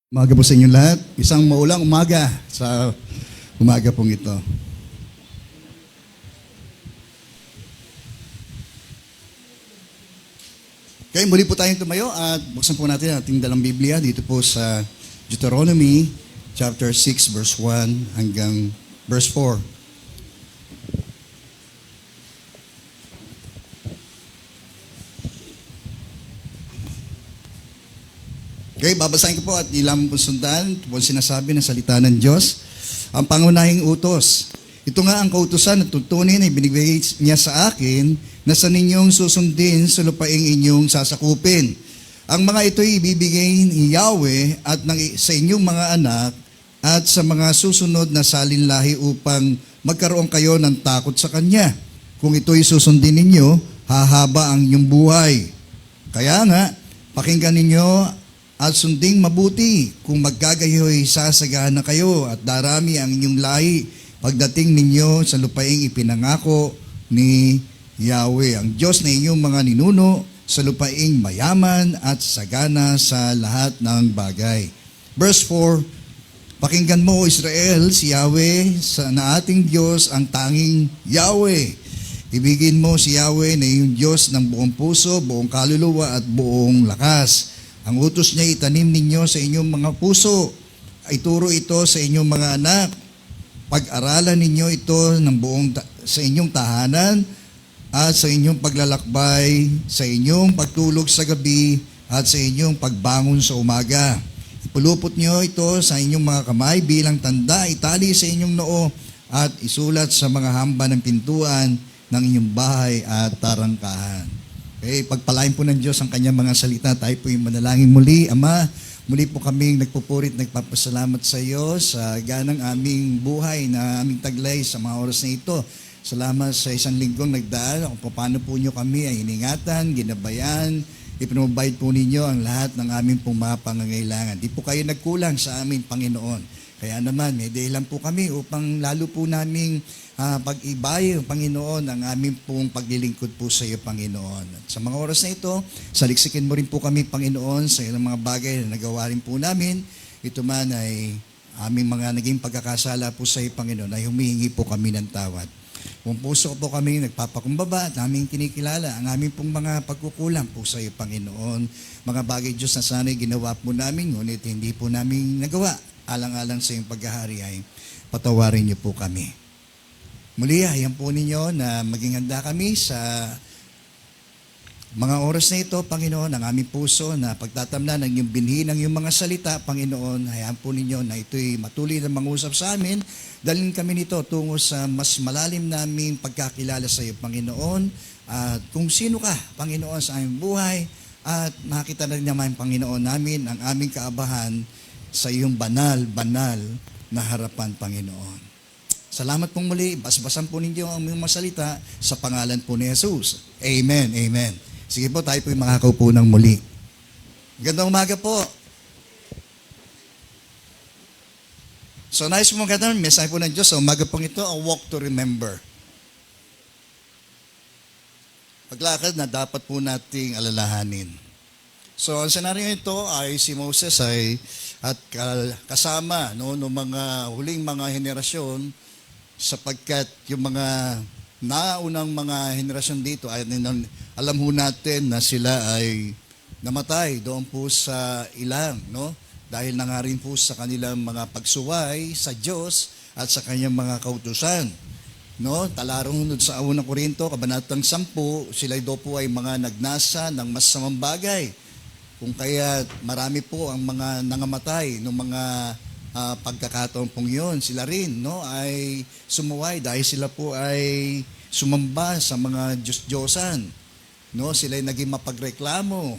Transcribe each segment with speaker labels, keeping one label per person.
Speaker 1: Umaga po sa inyo lahat. Isang maulang umaga sa umaga pong ito. Okay, muli po tayong tumayo at buksan po natin ang ating dalang Biblia dito po sa Deuteronomy chapter 6 verse 1 hanggang verse 4. Okay, babasahin ko po at ilang po sundan. Ito po sinasabi ng salita ng Diyos. Ang pangunahing utos. Ito nga ang kautusan at tuntunin ay binigay niya sa akin na sa ninyong susundin sa lupaing inyong sasakupin. Ang mga ito ay ibibigay ni Yahweh at sa inyong mga anak at sa mga susunod na salinlahi upang magkaroon kayo ng takot sa Kanya. Kung ito'y susundin ninyo, hahaba ang inyong buhay. Kaya nga, pakinggan ninyo at sunding mabuti kung maggagayoy sasagana kayo at darami ang inyong lahi pagdating ninyo sa lupaing ipinangako ni Yahweh, ang Diyos na inyong mga ninuno sa lupaing mayaman at sagana sa lahat ng bagay. Verse 4, pakinggan mo, Israel, si Yahweh na ating Diyos ang tanging Yahweh. Ibigin mo si Yahweh na iyong Diyos ng buong puso, buong kaluluwa at buong lakas. Ang utos niya itanim ninyo sa inyong mga puso. Ituro ito sa inyong mga anak. Pag-aralan ninyo ito ng sa inyong tahanan at sa inyong paglalakbay, sa inyong pagtulog sa gabi at sa inyong pagbangon sa umaga. Ipulupot niyo ito sa inyong mga kamay bilang tanda, itali sa inyong noo at isulat sa mga hamba ng pintuan ng inyong bahay at tarangkahan. Okay, pagpalain po ng Diyos ang kanyang mga salita. Tayo po yung manalangin muli. Ama, muli po kaming nagpupurit, nagpapasalamat sa iyo sa ganang aming buhay na aming taglay sa mga oras na ito. Salamat sa isang linggong nagdaan kung paano po nyo kami ay iningatan, ginabayan, ipinobide po ninyo ang lahat ng aming pong mga pangangailangan. Di po kayo nagkulang sa amin, Panginoon. Kaya naman, may dahilan po kami upang lalo po naming pag-ibay, Panginoon, ang aming pong paglilingkod po sa iyo, Panginoon. At sa mga oras na ito, saliksikin mo rin po kami, Panginoon, sa ilang mga bagay na nagawa rin po namin. Ito man ay aming mga naging pagkakasala po sa iyo, Panginoon, ay humihingi po kami ng tawad. Kung puso po kami nagpapakumbaba at aming kinikilala ang aming pong mga pagkukulang po sa iyo, Panginoon. Mga bagay, Diyos, na sana'y ginawa po namin, ngunit hindi po namin nagawa. Alang-alang sa iyong paghahari ay patawarin niyo po kami. Muli, hayan po ninyo na maging handa kami sa mga oras na ito, Panginoon, ang aming puso na pagtatamnan ng iyong binhi ng iyong mga salita, Panginoon. Hayaan po ninyo na ito'y matuloy na mangusap sa amin. Dalhin kami nito tungo sa mas malalim naming pagkakilala sa iyo, Panginoon. At kung sino ka, Panginoon, sa aming buhay. At makita na rin naman, Panginoon, namin ang aming kaabahan sa iyong banal na harapan, Panginoon. Salamat pong muli. Basbasan po ninyo ang mga salita sa pangalan po ni Jesus. Amen, amen. Sige po, tayo po yung makakaupo ng muli. Gandang umaga po. So, nais mo magandang mensahe po ng Diyos sa umaga pong ito, a walk to remember. Paglakad na dapat po nating alalahanin. So, ang senaryo ito ay si Moses at kasama ng mga huling mga henerasyon sapagkat yung mga naunang mga henerasyon dito ay alam ho natin na sila ay namatay doon po sa ilang, no? Dahil na nga rin po sa kanilang mga pagsuway sa Diyos at sa kanyang mga kautusan. No? Talarong sa 1 Korinto, kabanatang 10, sila daw po ay mga nagnasa ng masamang bagay. Kung kaya marami po ang mga nangamatay ng mga pagkakataon pong yun. Sila rin ay sumuway dahil sila po ay sumamba sa mga Diyos-Diyosan. Sila ay naging mapagreklamo.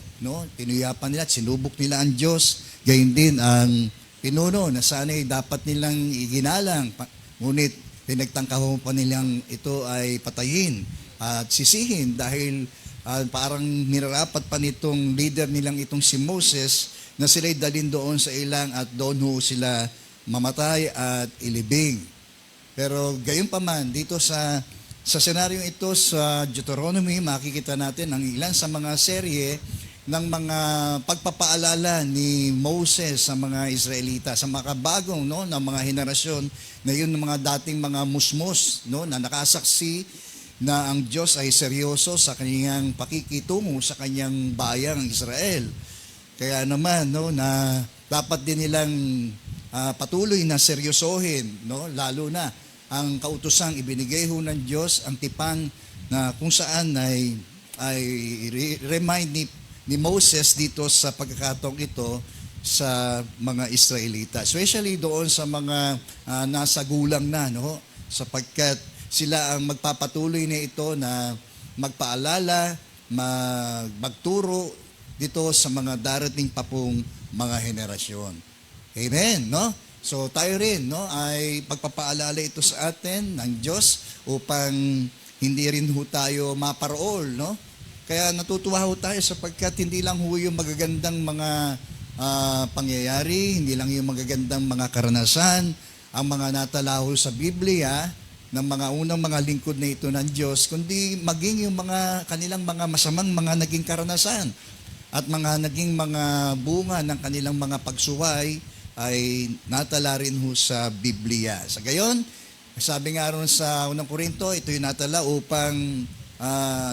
Speaker 1: Tinuyapan nila at sinubok nila ang Diyos. Gayun din ang pinuno na sana'y dapat nilang iginalang. Ngunit pinagtangkaho pa nilang ito ay patayin at sisihin dahil parang nirarapat pa nitong leader nilang itong si Moses na sila'y dalhin doon sa ilang at doon ho sila mamatay at ilibing. Pero gayon pa man, dito sa senaryong ito sa Deuteronomy, makikita natin ang ilan sa mga serye ng mga pagpapaalala ni Moses sa mga Israelita, sa mga bagong na mga henerasyon na yun ng mga dating mga musmos na nakasaksi na ang Diyos ay seryoso sa kanyang pakikitungo sa kanyang bayang Israel. Kaya naman na dapat din nilang patuloy na seryosohin, lalo na ang kautosang ibinigay ho ng Diyos, ang tipang na kung saan ay remind ni Moses dito sa pagkakataong ito sa mga Israelita. Especially doon sa mga nasa gulang na, sapagkat sila ang magpapatuloy na ito na magpaalala, magturo dito sa mga darating pa pong mga henerasyon. Amen, So tayo rin, ay pagpapaalala ito sa atin ng Diyos upang hindi rin ho tayo maparool, Kaya natutuwa ho tayo sapagkat hindi lang ho yung magagandang mga pangyayari, hindi lang yung magagandang mga karanasan, ang mga natala ho sa Biblia, ng mga unang mga lingkod na ito ng Diyos, kundi maging yung mga kanilang mga masamang mga naging karanasan at mga naging mga bunga ng kanilang mga pagsuway ay natala rin ho sa Biblia. Sa gayon, sabi nga ron sa unang Korinto, ito yung natala upang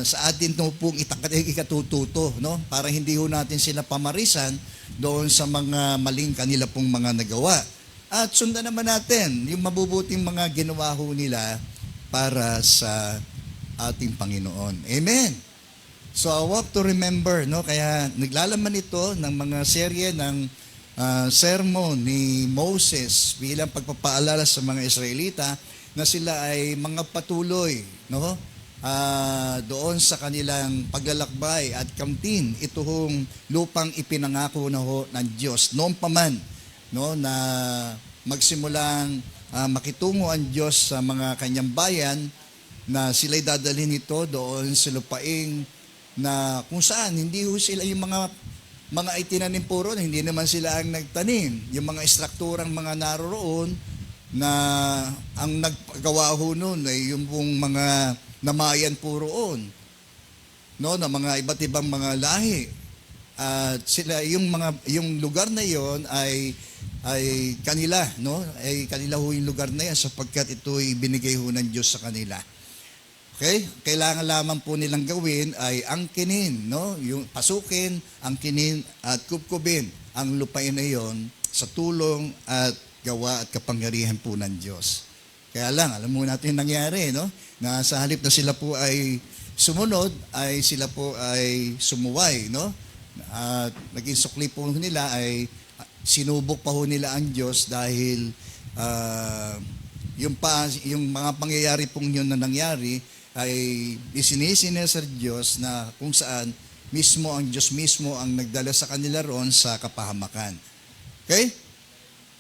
Speaker 1: sa atin ito pong ikatututo, para hindi ho natin sila pamarisan doon sa mga maling kanila pong mga nagawa. At sundan naman natin yung mabubuting mga ginawa ho nila para sa ating Panginoon. Amen. So, a walk to remember, Kaya naglalaman ito ng mga serye ng sermon ni Moses bilang pagpapaalala sa mga Israelita na sila ay mga patuloy, doon sa kanilang paglalakbay at kamtin itong lupang ipinangako na ho ng Diyos noon pa man na magsimulang makitungo ang Diyos sa mga kanyang bayan na sila'y dadalhin ito doon sa lupaing na kung saan hindi ho sila yung mga itinanim puro, hindi naman sila ang nagtanim. Yung mga strukturang mga naroroon na ang nagpagawa ho noon ay yung pong mga namayan poroon, na mga iba't ibang mga lahi. At sila yung lugar na yon ay kanila, ay kanila ho yung lugar na yan sapagkat ito ay binigay ho ng Diyos sa kanila. Okay? Kailangan lamang po nilang gawin ay angkinin, yung pasukin, angkinin at kubkubin ang lupain na yon sa tulong at gawa at kapangyarihan po ng Diyos. Kaya lang, alam mo natin nangyari, na sa halip na sila po ay sumunod, ay sila po ay sumuway, At naging sukli po nila ay sinubok pa ho nila ang Diyos dahil yung mga pangyayari pong yun na nangyari ay isinisina sa Diyos na kung saan mismo ang Diyos mismo ang nagdala sa kanila roon sa kapahamakan. Okay?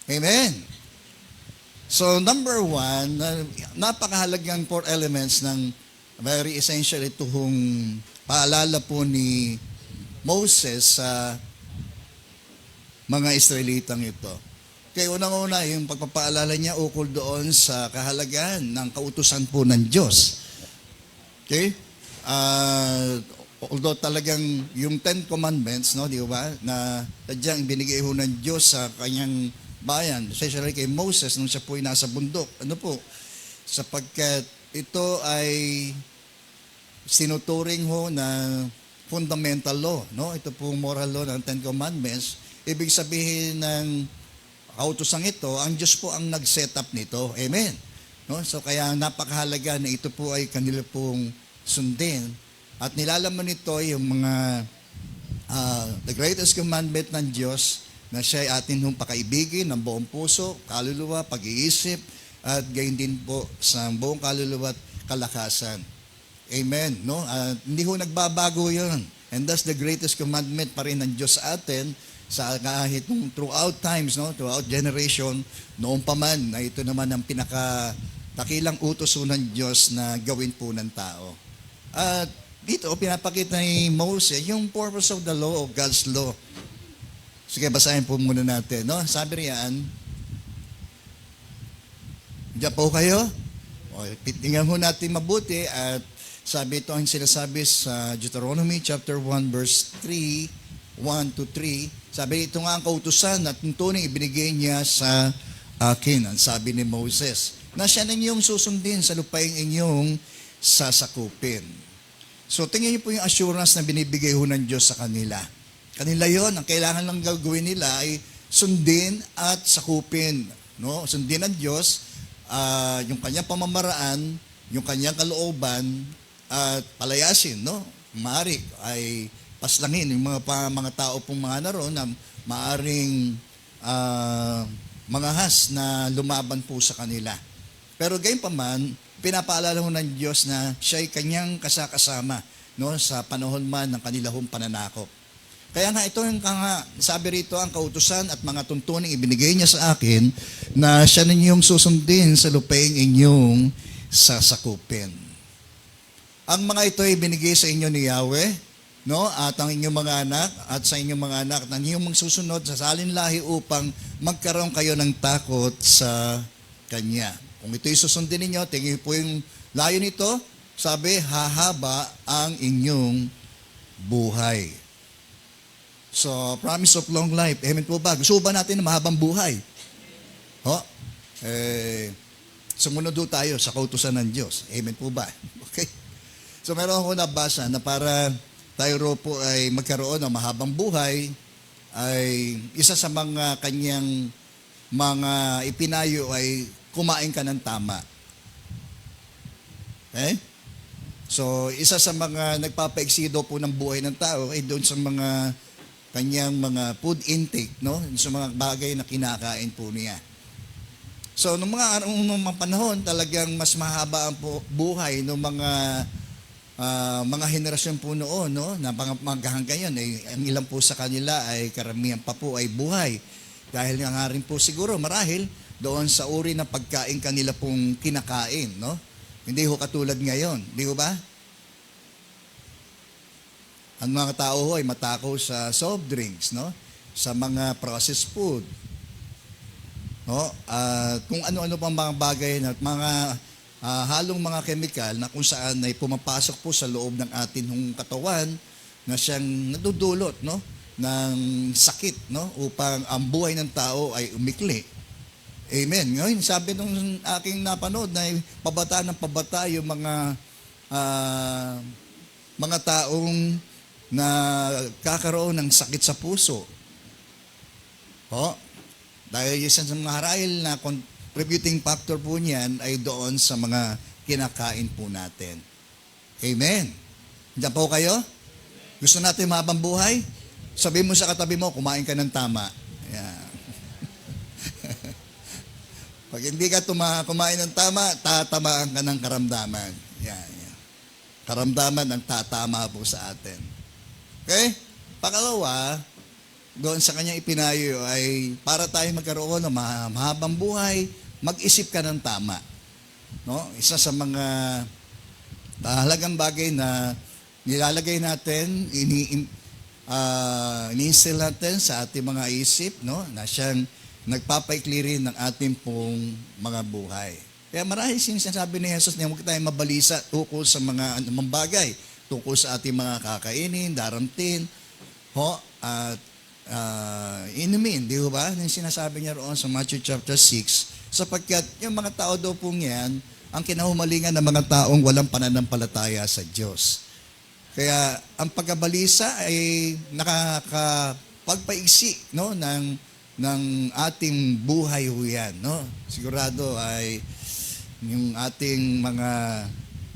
Speaker 1: Amen. So number 1, napakahalagang 4 elements ng very essential itong paalala po ni Moses sa mga Israelitang ito. Kaya unang-una, yung pagpapaalala niya ukol doon sa kahalagahan ng kautusan po ng Diyos. Okay? Although talagang yung 10 Commandments, di ba, na tadyang binigay ho ng Diyos sa kanyang bayan, especially kay Moses nung siya po ay nasa bundok. Sapagkat ito ay sinuturing ho na fundamental law, Ito pong moral law ng 10 Commandments. Ibig sabihin ng kautosang ito, ang Diyos po ang nag-set up nito. Amen. So kaya napakahalaga na ito po ay kanila pong sundin. At nilalaman nito yung mga the greatest commandment ng Diyos na siya ay atin hong pakaibigin ng buong puso, kaluluwa, pag-iisip, at gayon din po sa buong kaluluwa at kalakasan. Amen. Hindi ho nagbabago yun. And that's the greatest commandment pa rin ng Diyos sa atin sa kahit throughout times, throughout generation, noon pa man na ito naman ang pinakatakilang utos ng Diyos na gawin po ng tao. At dito, pinapakita ni Moses yung purpose of the law, of God's law. Sige, basahin po muna natin. Sabi riyan, diyan po kayo. Tingnan mo natin mabuti at sabi ito ang sinasabi sa Deuteronomy chapter 1 verse 3 1 to 3, sabi, ito nga ang kautusan at tuntuning ibinigay niya sa akin, ang sabi ni Moses, na siya ninyong susundin sa lupaing inyong sasakupin. So, tingnan niyo po yung assurance na binibigay ho ng Diyos sa kanila. Kanila yon, ang kailangan lang gagawin nila ay sundin at sakupin. No? Sundin ng Diyos, yung kanyang pamamaraan, yung kanyang kalooban, at palayasin. No? Maaari ay paslangin yung mga tao pong mga naroon na maaring mga has na lumaban po sa kanila. Pero gayon pa man, pinapaalala ho ng Diyos na siya ay kanyang kasakasama, no, sa panahon man ng kanilahong pananakop. Kaya nga ito yung sabi rito, ang kautusan at mga tuntuning ibinigay niya sa akin na siya ninyong susundin sa lupaing inyong sasakupin. Ang mga ito ay binigay sa inyo ni Yahweh, no, at ang inyong mga anak at sa inyong mga anak na inyong magsusunod sa salin lahi upang magkaroon kayo ng takot sa Kanya. Kung ito'y susundin ninyo, tingin po yung layo nito, sabi, hahaba ang inyong buhay. So, promise of long life. Amen po ba? Gusto ba natin na mahabang buhay? Sumunod do tayo sa kautusan ng Diyos. Amen po ba? Okay? So, meron ako nabasa na para tayo po ay magkaroon ng mahabang buhay, ay isa sa mga kanyang mga ipinayo ay kumain ka ng tama. Okay? So, isa sa mga nagpapaiksi daw po ng buhay ng tao ay doon sa mga kanyang mga food intake, no? Sa mga bagay na kinakain po niya. So, nung mga panahon, talagang mas mahaba ang buhay ng mga henerasyon po noon, no? Na hanggang ngayon, ang ilan po sa kanila ay karamihan pa po ay buhay. Dahil nga rin po siguro, marahil, doon sa uri ng pagkain kanila pong kinakain, no? Hindi ho katulad ngayon, di ho ba? Ang mga tao ho ay matakaw sa soft drinks, no? Sa mga processed food. No? Kung ano-ano pang mga bagay na mga halong mga chemical na kung saan ay pumapasok po sa loob ng ating katawan na siyang nadudulot, no, ng sakit, no, upang ang buhay ng tao ay umikli. Amen. Ngayon, sabi nung aking napanood na pabata ng pabata yung mga taong na kakaroon ng sakit sa puso. Dahil isa sa mga harahil na contributing factor po niyan ay doon sa mga kinakain po natin. Amen. Diyan po kayo? Gusto natin mahabang buhay? Sabihin mo sa katabi mo, kumain ka ng tama. Ayan. Pag hindi ka kumain ng tama, tatamaan ka ng karamdaman. Yan. Karamdaman ang tatama po sa atin. Okay? Pangalawa, doon sa kanyang ipinayo ay para tayo magkaroon ng mahabang buhay, mag-isip ka ng tama. No? Isa sa mga halagang bagay na nilalagay natin, ini-instill natin sa ating mga isip, no? Na siyang nagpapaikli rin ng ating pong mga buhay. Kaya marahil sinasabi ni Jesus na huwag tayong mabalisa tungkol sa mga anumang bagay, tungkol sa ating mga kakainin, daramtin, at inumin, di ba? Yung sinasabi niya roon sa Matthew chapter 6, sapagkat yung mga tao daw pong yan, ang kinahumalingan ng mga taong walang pananampalataya sa Diyos. Kaya ang pagkabalisa ay nakakapagpaiksi, no, ng ating buhay ho yan, no? Sigurado ay yung ating mga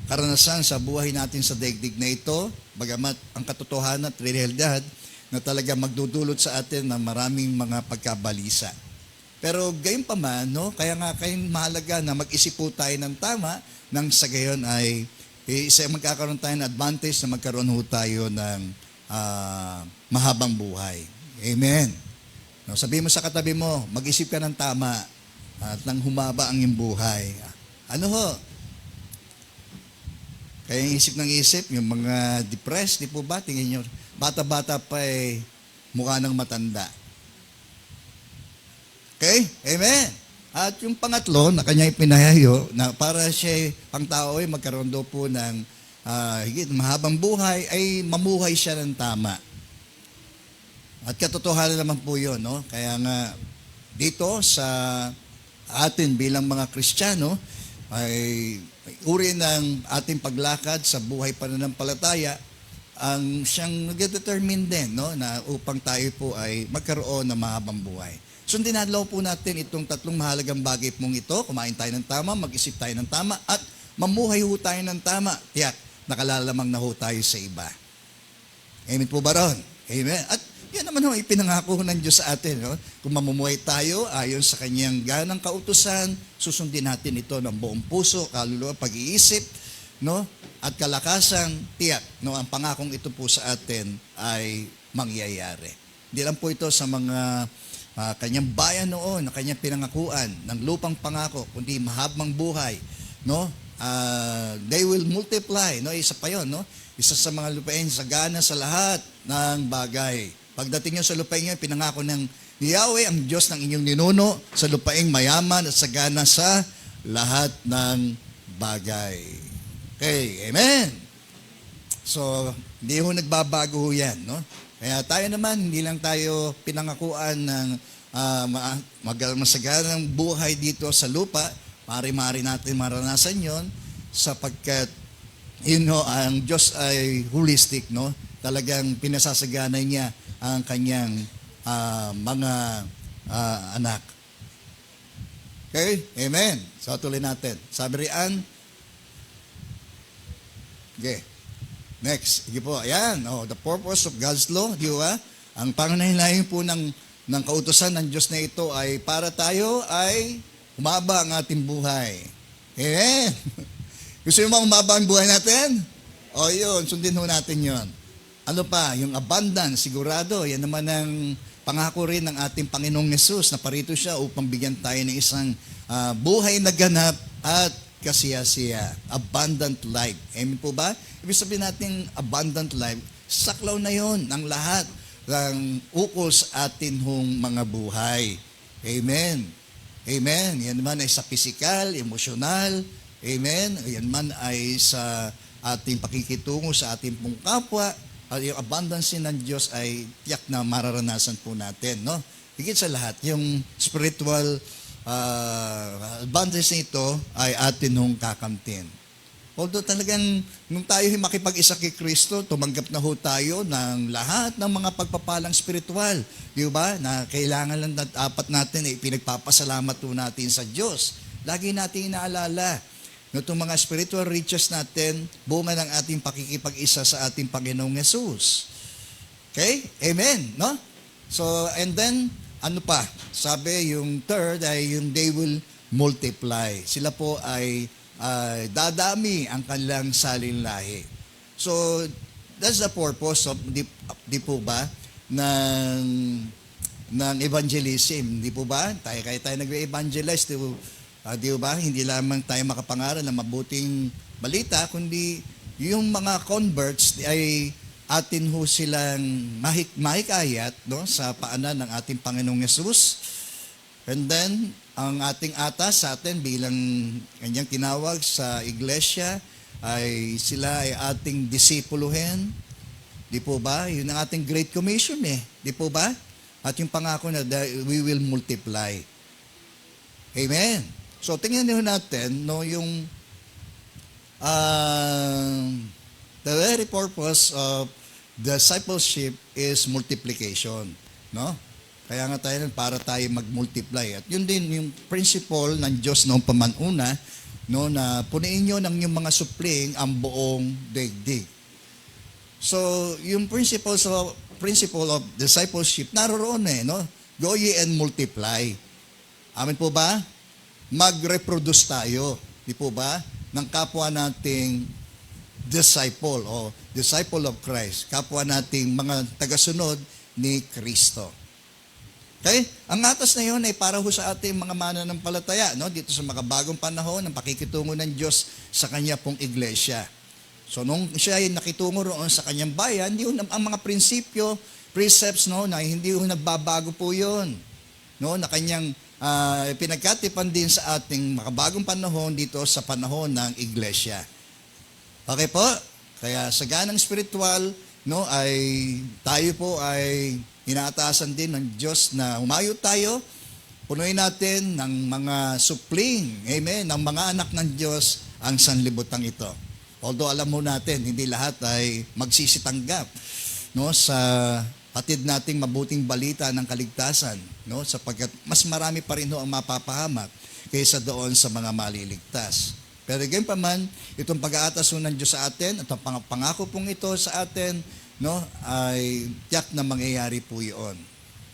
Speaker 1: karanasan sa buhay natin sa daigdig na ito, bagamat ang katotohanan at realidad na talaga magdudulot sa atin ng maraming mga pagkabalisa. Pero gayon pa man, no, kaya nga kayong mahalaga na mag-isip po tayo ng tama nang sa gayon ay magkakaroon tayo ng advantage na magkaroon ho tayo ng mahabang buhay. Amen. No, sabihin mo sa katabi mo, mag-isip ka ng tama at nang humaba ang iyong buhay. Ano ho? Kaya yung isip ng isip, yung mga depressed, di po ba? Tingin nyo, bata-bata pa mukha ng matanda. Okay? Amen. At yung pangatlo, na kanya ipinahayo, na para siya, ang tao ay magkaroon daw po ng higit mahabang buhay, ay mamuhay siya ng tama. At katotohanan naman po yun, no? Kaya nga, dito sa atin bilang mga Kristiyano, ay uri ng ating paglakad sa buhay pananampalataya, ang siyang nag-determine din, no? Na upang tayo po ay magkaroon ng mahabang buhay. Sundin adlaw po natin itong tatlong mahalagang bagay pong ito. Kumain tayo ng tama, mag-isip tayo ng tama, at mamuhay ho tayo ng tama. Tiyak, nakalalamang na ho tayo sa iba. Amen po ba ron? Amen. At yan naman ho, ipinangako ng Diyos sa atin. No? Kung mamumuhay tayo ayon sa kanyang ganang kautusan, susundin natin ito ng buong puso, kaluluwa, pag-iisip, no? At kalakasan, tiyak. No? Ang pangakong ito po sa atin ay mangyayari. Hindi lang po ito sa mga kanyang bayan noon na kanyang pinangakuan ng lupang pangako, kundi mahabang buhay. No? They will multiply. No? Isa pa yun. No? Isa sa mga lupain, sagana sa lahat ng bagay. Pagdating nyo sa lupain nyo, pinangako ng Yahweh, ang Diyos ng inyong ninuno, sa lupaing mayaman at sagana sa lahat ng bagay. Okay, amen. So, hindi ho nagbabago ho yan. No? Kaya tayo naman, hindi lang tayo pinangakuan ng masaganang buhay dito sa lupa. Mari-mari natin maranasan yon sapagkat ang Diyos ay holistic, no? Talagang pinasasaganay niya ang kanyang mga anak. Okay? Amen. So, tuloy natin. Sabi riyan. Okay. Next. Sige po. Ayan. Oh, the purpose of God's law. Di ba? Ang pangunahing po ng kautusan ng Diyos na ito ay para tayo ay humaba ang ating buhay. Amen. Gusto mo humaba ang buhay natin? O yun, sundin ho natin yun. Ano pa? Yung abundance, sigurado. Yan naman ang pangako rin ng ating Panginoong Yesus na parito siya upang bigyan tayo ng isang buhay na ganap at kasiyasiya. Abundant life. Amen po ba? Ibig sabihin natin abundant life, saklaw na yon ng lahat ng ukol sa atin hong mga buhay. Amen. Amen. Yan naman ay sa physical, emosyonal. Amen. Yan man ay sa ating pakikitungo sa ating pong kapwa. At yung abundance ng Diyos ay tiyak na mararanasan po natin. No? Higit sa lahat, yung spiritual abundance nito ay atin hong kakamtin. Although talagang nung tayo makipag-isa kay Kristo, tumanggap na ho tayo ng lahat ng mga pagpapalang spiritual. Di ba? Na kailangan lang dapat natin pinagpapasalamat po natin sa Diyos. Lagi natin inaalala na itong mga spiritual riches natin, bunga ng ating pakikipag-isa sa ating Panginoong Yesus. Okay? Amen. No? So, and then, ano pa? Sabi, yung third ay yung they will multiply. Sila po ay dadami ang kanilang salinlahi. So, that's the purpose of, di po ba, ng evangelism. Di po ba? Kaya tayo nag-evangelize, di ba? Hindi lamang tayo makapangaral ng mabuting balita, kundi yung mga converts ay atin ho silang mahikayat, no, sa paanan ng ating Panginoong Yesus. And then, ang ating atas sa atin bilang kanyang tinawag sa iglesia ay sila ay ating disipuluhin. Di po ba? Yun ang ating Great Commission Di po ba? At yung pangako na we will multiply. Amen. So, tingnan niyo natin, no, yung the very purpose of discipleship is multiplication. No? Kaya nga tayo para tayo mag-multiply. At yun din yung principle ng Diyos noong pamanuna, no, na punuin nyo ng yung mga supling ang buong daigdig. So, yung principle of discipleship, naroroon no? Go ye and multiply. Amen po ba? Mag-reproduce tayo. Di po ba? Ng kapwa nating disciple o disciple of Christ. Kapwa nating mga tagasunod ni Kristo. Okay? Ang atas na yun ay para ho sa ating mga mananampalataya, no? Dito sa makabagong panahon ng pakikitungo ng Diyos sa kanya pong iglesia. So, nung siya ay nakitungo roon sa kanyang bayan, hindi ang mga prinsipyo, precepts, no, na hindi ho nagbabago po yun. No? Na kanyang pinagkatipan din sa ating makabagong panahon dito sa panahon ng iglesia. Okay po? Kaya sa ganang spiritual, no, ay tayo po ay inaatasan din ng Diyos na humayo tayo, punuin natin ng mga supling, amen, ng mga anak ng Diyos ang sanlibutan ito. Although alam mo natin, hindi lahat ay magsisitanggap, no, sa hatid nating mabuting balita ng kaligtasan, no, sapagkat mas marami pa rin ho ang mapapahamak kaysa doon sa mga maliligtas. Pero ganyan pa man, itong pag-aatas ng Diyos sa atin, at ang pangako pong ito sa atin, no, ay tiyak na mangyayari po yun.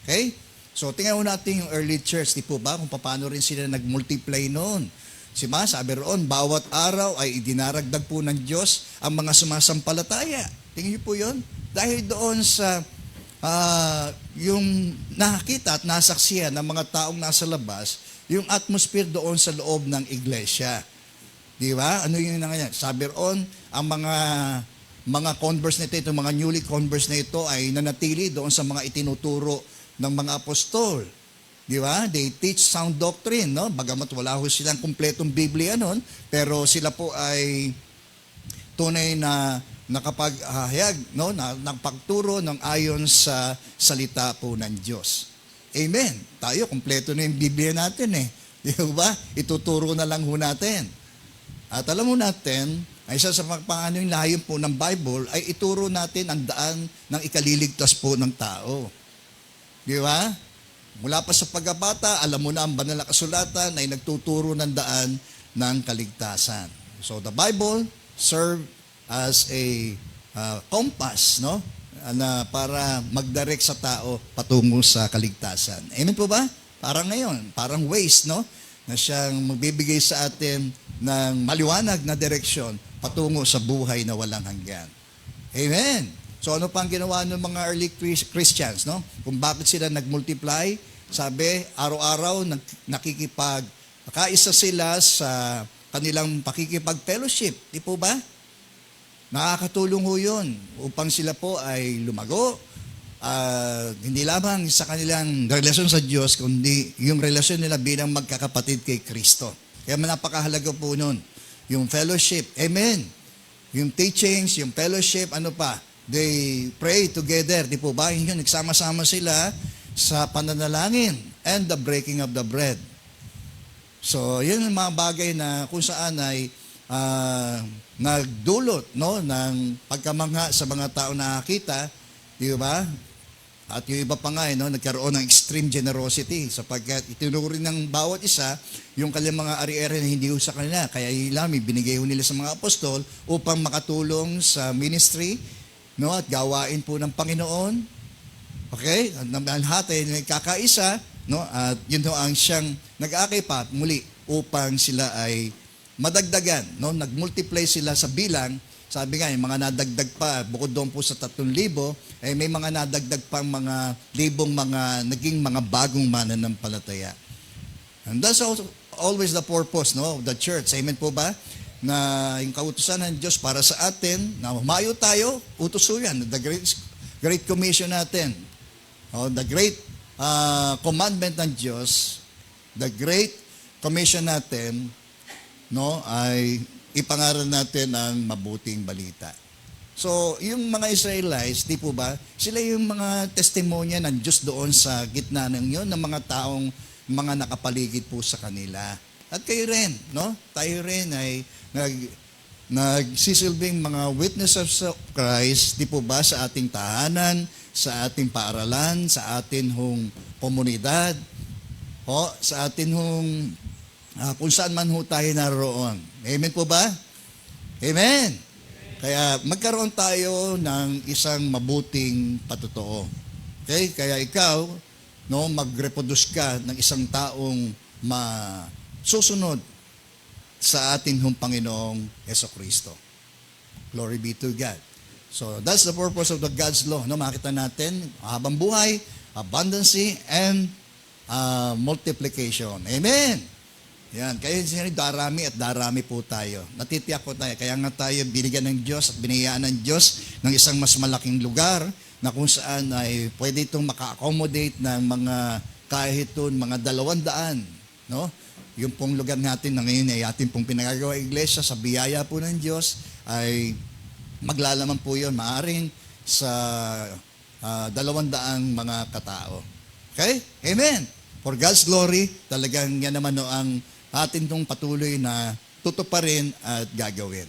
Speaker 1: Okay? So, tingnan natin yung early church, di po ba, kung paano rin sila nag-multiply noon. Sabi roon, bawat araw ay idinaragdag po ng Diyos ang mga sumasampalataya. Tingnan niyo po yun. Dahil doon sa yung nakakita at nasaksihan ng mga taong nasa labas, yung atmosphere doon sa loob ng iglesia. Di ba? Ano yung nangyayari? Sabi roon, ang mga converts na ito, mga newly converts na ito ay nanatili doon sa mga itinuturo ng mga apostol. Di ba? They teach sound doctrine, no? Bagamat wala ho silang kumpletong Biblia noon, pero sila po ay tunay na nakapaghahayag, no? Nagpagturo ng ayon sa salita po ng Diyos. Amen. Tayo, kumpleto na yung Biblia natin eh. Di ba? Ituturo na lang ho natin. At alam mo natin, ay isa sa paano yung layon po ng Bible ay ituro natin ang daan ng ikaliligtas po ng tao. Di ba? Mula pa sa pagkabata, alam mo na ang banal na kasulatan ay nagtuturo ng daan ng kaligtasan. So the Bible serve as a compass, no? Na para mag-direct sa tao patungo sa kaligtasan. Amen po ba? Parang ngayon, parang ways, no? Na siyang magbibigay sa atin ng maliwanag na direksyon patungo sa buhay na walang hanggan. Amen. So ano pang ginawa ng mga early Christians, no? Kung bakit sila nag-multiply, sabi, araw-araw nakikipag-kaisa sila sa kanilang pakikipag-fellowship. Di po ba? Nakakatulong ho yun upang sila po ay lumago, hindi lamang sa kanilang relasyon sa Diyos, kundi yung relasyon nila bilang magkakapatid kay Kristo. Kaya napakahalaga po nun. Yung fellowship, amen. Yung teachings, yung fellowship, ano pa? They pray together, di po ba? Yun, nagsama-sama sila sa pananalangin and the breaking of the bread. So, yun ang mga bagay na kung saan ay nagdulot, no, ng pagkamangha sa mga tao na nakakita, di ba? At yung iba pa nga, no, nagkaroon ng extreme generosity sapagkat itinuring ng bawat isa yung kanilang mga ari-ari na hindi sa kanila. Kaya ilami, binigay nila sa mga apostol upang makatulong sa ministry, no, at gawain po ng Panginoon. Okay? At lahat ay nagkakaisa, no, at yun ang siyang nag-aakay pa muli upang sila ay madagdagan, no, nag-multiply sila sa bilang. Sabi nga, yung mga nadagdag pa, bukod doon po sa 3,000, eh may mga nadagdag pang mga libong mga, naging mga bagong mananampalataya. And that's also always the purpose, no, of the church. Amen po ba? Na yung kautusan ng Diyos para sa atin, na humayo tayo, utuso yan, the great commission natin. The great commandment ng Diyos, the great commission natin, no, ay ipangaral natin ang mabuting balita. So, yung mga Israelites, di po ba, sila yung mga testimonya ng Diyos doon sa gitna ng yun, ng mga taong, mga nakapaligid po sa kanila. At kayo rin, no? Tayo rin ay nagsisilbing mga witnesses of Christ, di po ba, sa ating tahanan, sa ating paaralan, sa ating hong komunidad, sa ating hong kung saan man ho tayo naroon. Amen po ba? Amen. Kaya magkaroon tayo ng isang mabuting patotoo. Okay? Kaya ikaw, no, mag-reproduce ka ng isang taong masusunod sa ating hong Panginoong Jesucristo. Glory be to God. So that's the purpose of the God's law. No, makita natin habang buhay, abundancy, and multiplication. Amen. Yan, kaya darami at darami po tayo. Natitiyak po tayo. Kaya nga tayo binigyan ng Diyos at binayaan ng Diyos ng isang mas malaking lugar na kung saan ay pwede itong maka-accommodate ng mga kahit mga 200. No? Yung pong lugar natin na ngayon ay ating pong pinagagawa iglesia sa biyaya po ng Diyos ay maglalaman po yun. Maaring sa 200 mga katao. Okay? Amen. For God's glory, talagang yan naman ang atin tong patuloy na tutuparin at gagawin.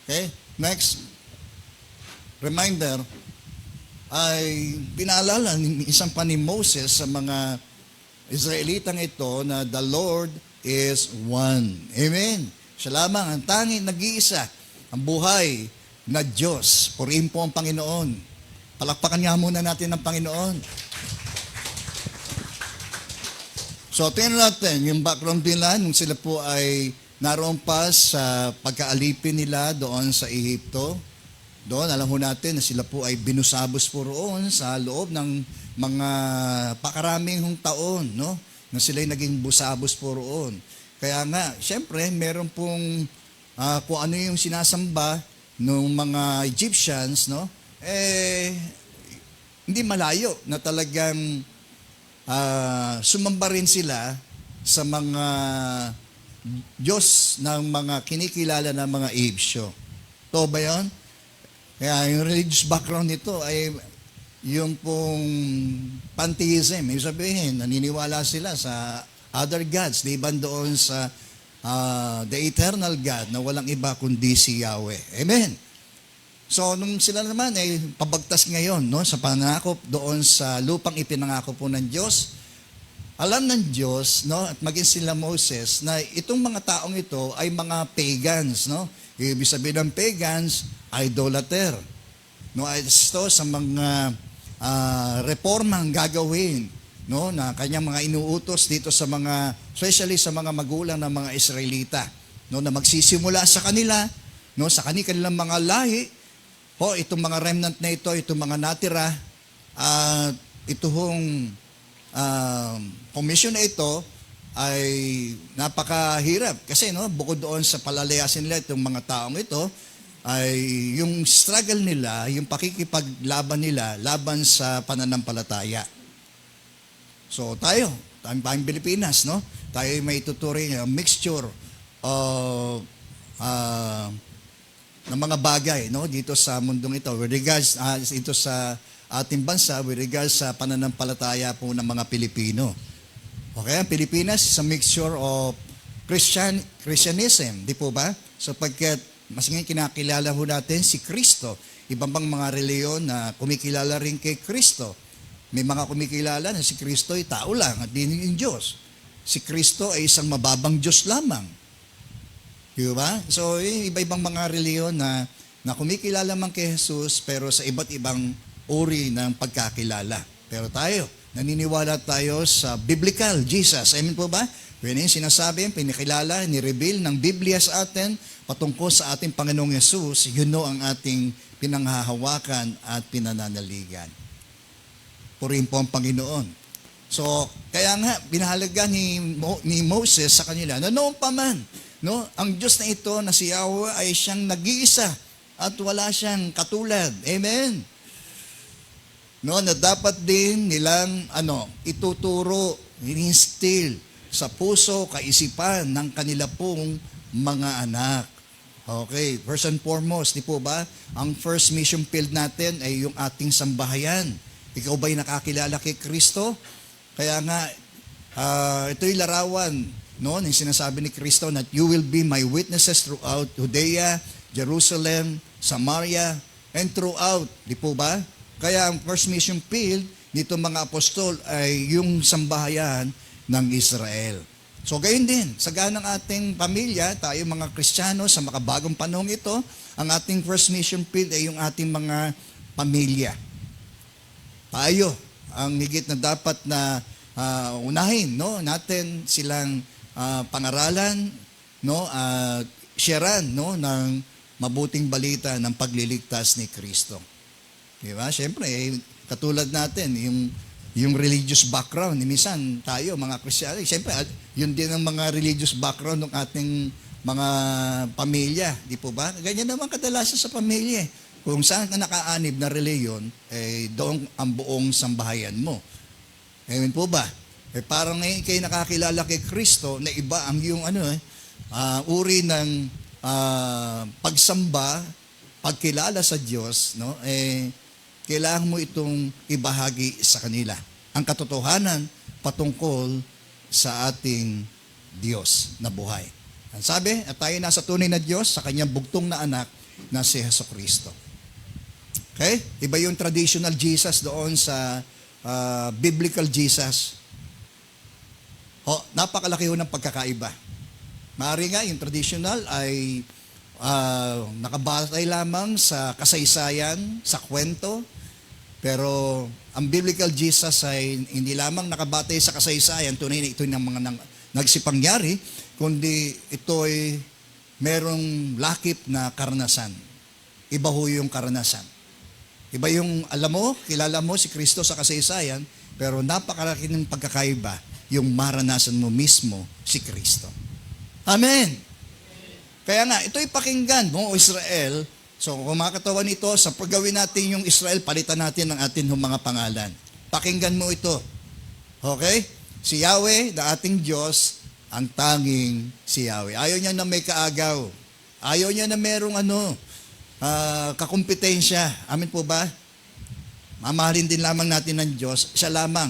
Speaker 1: Okay? Next, reminder, ay pinaalala isang pa ni Moses sa mga Israelitang ito na the Lord is one. Amen. Siya lamang ang tanging nag-iisa, ang buhay na Diyos. Purihin po ang Panginoon. Palakpakan nga muna natin ang Panginoon. So, tingnan natin yung background nila nung sila po ay naroon pa sa pagkaalipin nila doon sa Ehipto. Doon, alam ho natin na sila po ay binusabos po roon sa loob ng mga pakaraming taon, no? Na sila'y naging busabos po roon. Kaya nga, syempre, meron pong kung ano yung sinasamba ng mga Egyptians, no? Hindi malayo na talagang sumamba rin sila sa mga Diyos ng mga kinikilala ng mga Egyptyo. To ba yun? Kaya yung religious background nito ay yung pong pantheism. Ibig sabihin, naniniwala sila sa other gods, liban doon sa the eternal God na walang iba kundi si Yahweh. Amen. So, nung sila naman ay pabagtas ngayon, no, sa pangako doon sa lupang ipinangako po ng Diyos, alam ng Diyos, no, at maging sila Moses, na itong mga taong ito ay mga pagans, no? Ibig sabihin ng pagans, idolater. No, ito sa mga reformang gagawin, no, na kanyang mga inuutos dito sa mga, especially sa mga magulang ng mga Israelita, no, na magsisimula sa kanila, no, sa kanilang mga lahi, itong mga remnant na ito, itong mga natira, itong commission na ito ay napakahirap. Kasi no, bukod doon sa palalayasin nila itong mga taong ito, ay yung struggle nila, yung pakikipaglaban nila laban sa pananampalataya. So tayong Pilipinas, no? Tayo may tuturing mixture of ng mga bagay, no, dito sa mundong ito with regards ito sa ating bansa with regards sa pananampalataya po ng mga Pilipino. Okay, ang Pilipinas is a mixture of Christianism, di po ba? Sapagkat mas ngayon kinakilala ho natin si Kristo. Ibang bang mga reliyon na kumikilala rin kay Kristo. May mga kumikilala na si Kristo ay tao lang at di yung Diyos. Si Kristo ay isang mababang Diyos lamang. Di ba? So, iba-ibang mga reliyon na kumikilala man kay Jesus pero sa iba't ibang uri ng pagkakilala. Pero tayo, naniniwala tayo sa biblical Jesus. Amen po ba? Yun yung sinasabi, pinikilala, nireveal ng Biblia sa atin patungkol sa ating Panginoong Yesus, yun no ang ating pinanghahawakan at pinananaligan. Purihin po ang Panginoon. So, kaya nga, binahalaga ni Moses sa kanila, na noon pa man, no, ang Diyos na ito na si Yahweh ay siyang nag-iisa at wala siyang katulad. Amen. No, na dapat din nilang ituturo, in-instill sa puso, kaisipan ng kanila pong mga anak. Okay, first and foremost, di po ba, ang first mission field natin ay yung ating sambahayan. Ikaw ba'y nakakilala kay Kristo? Kaya nga, ito'y larawan, no, yung sinasabi ni Kristo na you will be my witnesses throughout Judea, Jerusalem, Samaria, and throughout, di po ba? Kaya ang first mission field nito mga apostol ay yung sambahayan ng Israel. So gayon din, sa ganang ating pamilya, tayo mga Kristiyano sa makabagong panahon ito, ang ating first mission field ay yung ating mga pamilya. Tayo ang higit na dapat na unahin, no, natin silang pangaralan, no, sharean, no, ng mabuting balita ng pagliligtas ni Kristo. Di ba? Siyempre, katulad natin, yung religious background, minsan tayo, mga Kristiyano, siyempre, yun din ang mga religious background ng ating mga pamilya, di po ba? Ganyan naman kadalasan sa pamilya. Kung saan ka nakaanib na reliyon, doon ang buong sambahayan mo. Amen po ba? Parang ngayon kayo nakakilala kay Kristo na iba ang yung uri ng pagsamba pagkilala sa Diyos, no, kailangan mo itong ibahagi sa kanila. Ang katotohanan patungkol sa ating Diyos na buhay. Ang sabi, at tayo nasa tunay na Diyos sa kanyang bugtong na anak na si Jesucristo. Okay? Iba yung traditional Jesus doon sa biblical Jesus. Napakalaki ho ng pagkakaiba. Maaari nga yung traditional ay nakabatay lamang sa kasaysayan, sa kwento, pero ang biblical Jesus ay hindi lamang nakabatay sa kasaysayan, tunay na ito ng mga nagsipangyari, kundi ito ay merong lakip na karanasan. Iba ho yung karanasan. Iba yung, alam mo, kilala mo si Kristo sa kasaysayan, pero napakalaki ng pagkakaiba yung maranasan mo mismo si Kristo. Amen! Kaya nga, ito'y pakinggan mo, Israel. So, kung makakatawan ito, sa paggawin natin yung Israel, palitan natin ang ating mga pangalan. Pakinggan mo ito. Okay? Si Yahweh, na ating Diyos, ang tanging si Yahweh. Ayaw niya na may kaagaw. Ayaw niya na merong kakumpetensya. Amin po ba? Mamahalin din lamang natin ng Diyos. Siya lamang,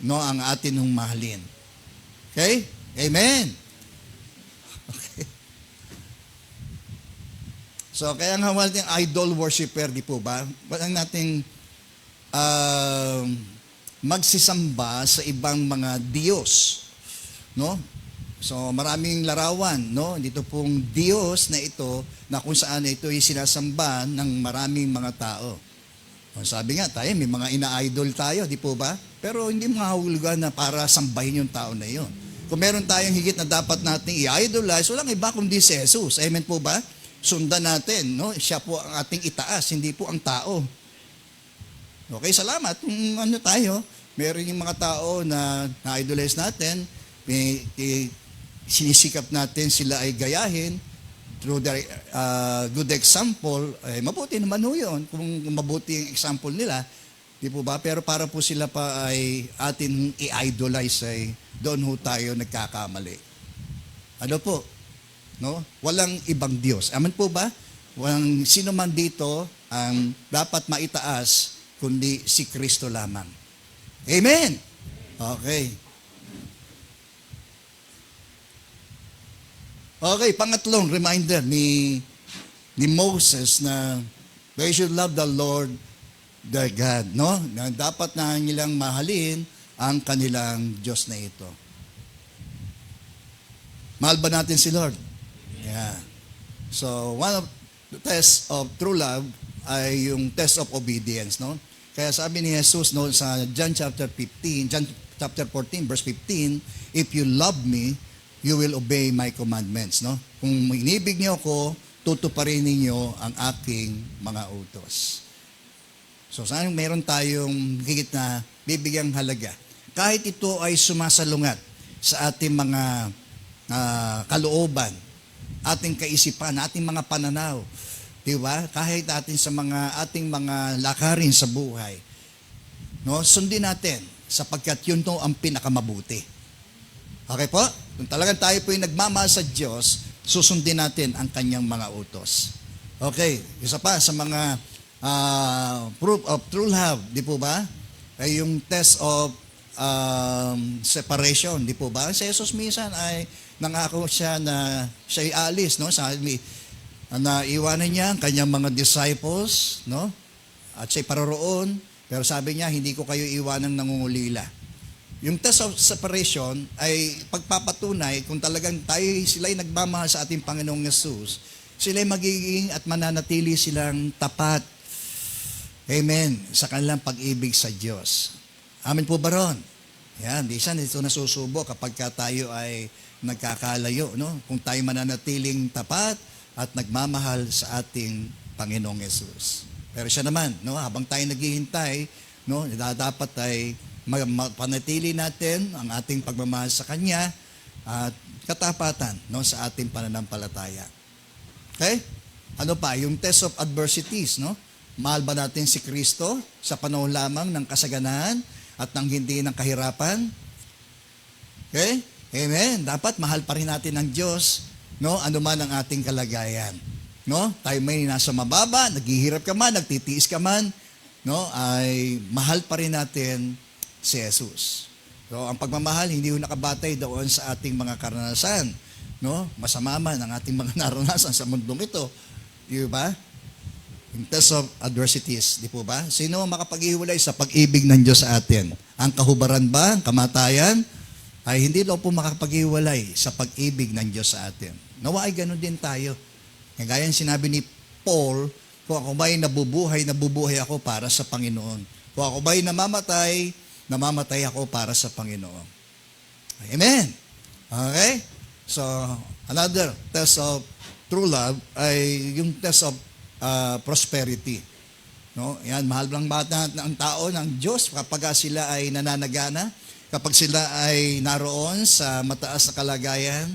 Speaker 1: no, ang atin hong mahalin. Okay? Amen. Okay. So, kaya nga wala tayong idol worshiper, di po ba? Wala nating magsisamba sa ibang mga Diyos. No? So, maraming larawan, no? Dito pong Diyos na ito, na kung saan ito ay sinasamba ng maraming mga tao. Sabi nga tayo, may mga ina-idol tayo, di po ba? Pero hindi mahahulugan na para sambahin yung tao na yun. Kung meron tayong higit na dapat nating i-idolize, walang iba kundi si Jesus. Amen po ba? Sundan natin, no? Siya po ang ating itaas, hindi po ang tao. Okay, salamat. Kung tayo, meron yung mga tao na na-idolize natin, sinisikap natin sila ay gayahin, through their good example, mabuti naman ho yun, kung mabuti yung example nila, di po ba? Pero para po sila pa ay atin i-idolize, ay doon ho tayo nagkakamali. Ano po? No? Walang ibang Diyos. Amen po ba? Walang sino man dito ang dapat maitaas, kundi si Kristo lamang. Amen! Okay. Okay, pangatlong reminder ni Moses na they should love the Lord their God, no? Na dapat na nilang mahalin ang kanilang Diyos na ito. Mahal ba natin si Lord? Yeah. So, one of the tests of true love ay yung test of obedience, no? Kaya sabi ni Jesus, no, sa John chapter 14, verse 15, if you love me, you will obey my commandments, no? Kung inibig niyo ako, tutuparin ninyo ang aking mga utos. So, saan meron tayong higit na bibigyang halaga? Kahit ito ay sumasalungat sa ating mga kalooban, ating kaisipan, ating mga pananaw, di ba? Kahit sa ating mga lakarin sa buhay, no? Sundin natin sapagkat yun to ang pinakamabuti. Okay po? Kung talagang tayo po yung nagmamahal sa Diyos, susundin natin ang kanyang mga utos. Okay, isa pa sa mga proof of true love, di po ba? Ay yung test of separation, di po ba? Si Jesus minsan ay nangako siya na siya'y alis, no? Sabi, na iwanan niya ang kanyang mga disciples, no? At siya'y paroroon, pero sabi niya, hindi ko kayo iwanan nangungulila. Yung test of separation ay pagpapatunay kung talagang sila'y nagmamahal sa ating Panginoong Yesus, sila'y magiging at mananatili silang tapat. Amen. Sa kanilang pag-ibig sa Diyos. Amen po ba ron? Yan, di siya ito nasusubo kapag tayo ay nagkakalayo, no? Kung tayo mananatiling tapat at nagmamahal sa ating Panginoong Yesus. Pero siya naman, no, habang tayo naghihintay, no, dapat ay panatili natin ang ating pagmamahal sa Kanya at katapatan, no, sa ating pananampalataya. Okay? Ano pa? Yung test of adversities, no? Mahal ba natin si Kristo sa panahon lamang ng kasaganahan at ng hindi ng kahirapan? Okay? Amen. Dapat mahal pa rin natin ang Diyos, no? Ano man ang ating kalagayan. no? Tayo may nasa mababa, naghihirap ka man, nagtitiis ka man, no? Ay mahal pa rin natin si Jesus. So, ang pagmamahal hindi ho nakabatay doon sa ating mga karanasan, no? Masama man ang ating mga naranasan sa mundong ito. Di ba? In terms of adversities, di po ba? Sino ang makapaghiwalay sa pag-ibig ng Diyos sa atin? Ang kahubaran ba, ang kamatayan, ay hindi daw po makapaghiwalay sa pag-ibig ng Diyos sa atin. Nawa ay ganun din tayo. Gaya sinabi ni Paul, kung ako ba'y nabubuhay, nabubuhay ako para sa Panginoon. Kung ako ba'y namamatay, namamatay ako para sa Panginoon. Amen. Okay? So, another test of true love ay yung test of prosperity. No? Yan, mahal lang bata ng tao ng Diyos kapag sila ay nananagana, kapag sila ay naroon sa mataas na kalagayan,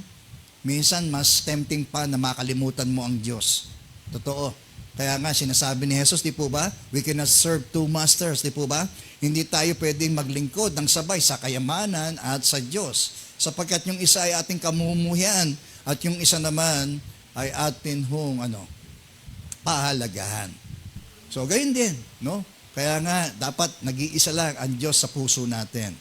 Speaker 1: minsan mas tempting pa na makalimutan mo ang Diyos. Totoo. Kaya nga sinasabi ni Jesus, di po ba? We cannot serve two masters, di po ba? Hindi tayo pwedeng maglingkod ng sabay sa kayamanan at sa Diyos. Sapagkat yung isa ay ating kamumuhian at yung isa naman ay atin pahalagahan. So, gayon din, no? Kaya nga, dapat nag-iisa lang ang Diyos sa puso natin.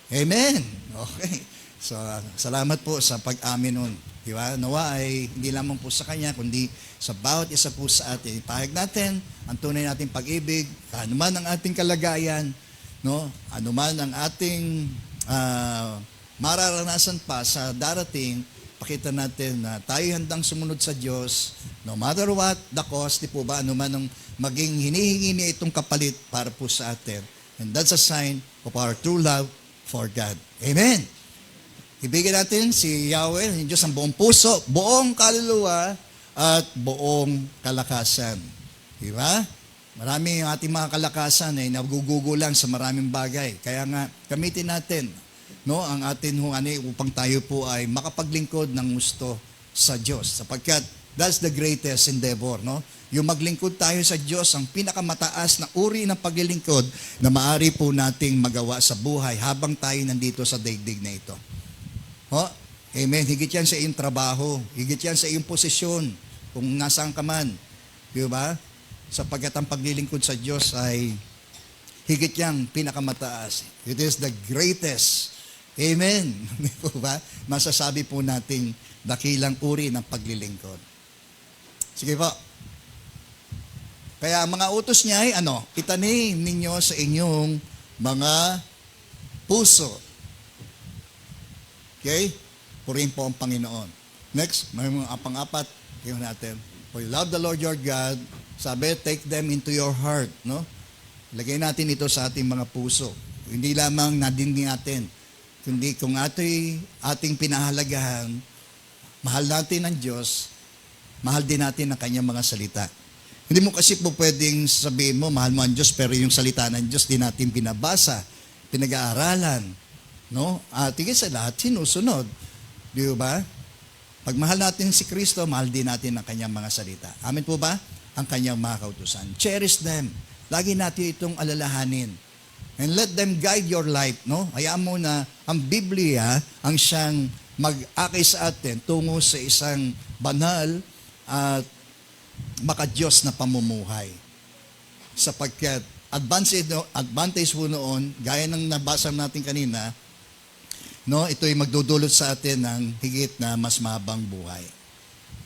Speaker 1: Amen! Okay. So, salamat po sa pag-amin nun. Di ba? Nawa ay hindi lamang po sa Kanya, kundi sa bawat isa po sa atin. Ipahag natin ang tunay nating pag-ibig, anuman ang ating kalagayan, no? Anuman ang ating mararanasan pa sa darating, pakita natin na tayo handang sumunod sa Diyos, no matter what the cost, di po ba, anuman ang maging hinihingi niya itong kapalit para po sa atin. And that's a sign of our true love for God. Amen! Ibigay natin si Yahweh, yung Diyos ang buong puso, buong kaluluwa, at buong kalakasan. Di ba? Marami yung ating mga kalakasan ay nagugugo lang sa maraming bagay. Kaya nga, gamitin natin, no, ang atin upang tayo po ay makapaglingkod ng gusto sa Diyos. Sapagkat that's the greatest endeavor, no? Yung maglingkod tayo sa Diyos, ang pinakamataas na uri ng paglilingkod na maaari po nating magawa sa buhay habang tayo nandito sa daigdig na ito. Oh, amen. Higit yan sa iyong trabaho. Higit yan sa iyong posisyon. Kung nasaan ka man. Di ba? Sapagkat ang paglilingkod sa Diyos ay higit yang pinakamataas. It is the greatest. Amen. Di po ba? Masasabi po nating dakilang uri ng paglilingkod. Sige po. Kaya ang mga utos niya ay itanim ninyo sa inyong mga puso. Okay? Purihin po ang Panginoon. Next, may mga pang-apat, tingnan natin. For you love the Lord your God, sabi, take them into your heart. No? Lagay natin ito sa ating mga puso. Hindi lamang nadindi natin, kundi kung ating pinahalagahan, mahal natin ang Diyos, mahal din natin ang kanyang mga salita. Hindi mo kasi po pwedeng sabihin mo, mahal mo ang Diyos, pero yung salita ng Diyos di natin binabasa, pinag-aaralan, no? At higit sa lahat, sinusunod. Di ba? Pag mahal natin si Kristo, mahal din natin ang kanyang mga salita. Amin po ba? Ang kanyang mga kautusan. Cherish them. Lagi natin itong alalahanin. And let them guide your life, no? Hayaan mo na ang Biblia ang siyang mag-akay sa atin tungo sa isang banal at maka-Diyos na pamumuhay. Sapagkat advantage po noon, gaya ng nabasa natin kanina, no, ito ay magdudulot sa atin ng higit na mas mahabang buhay.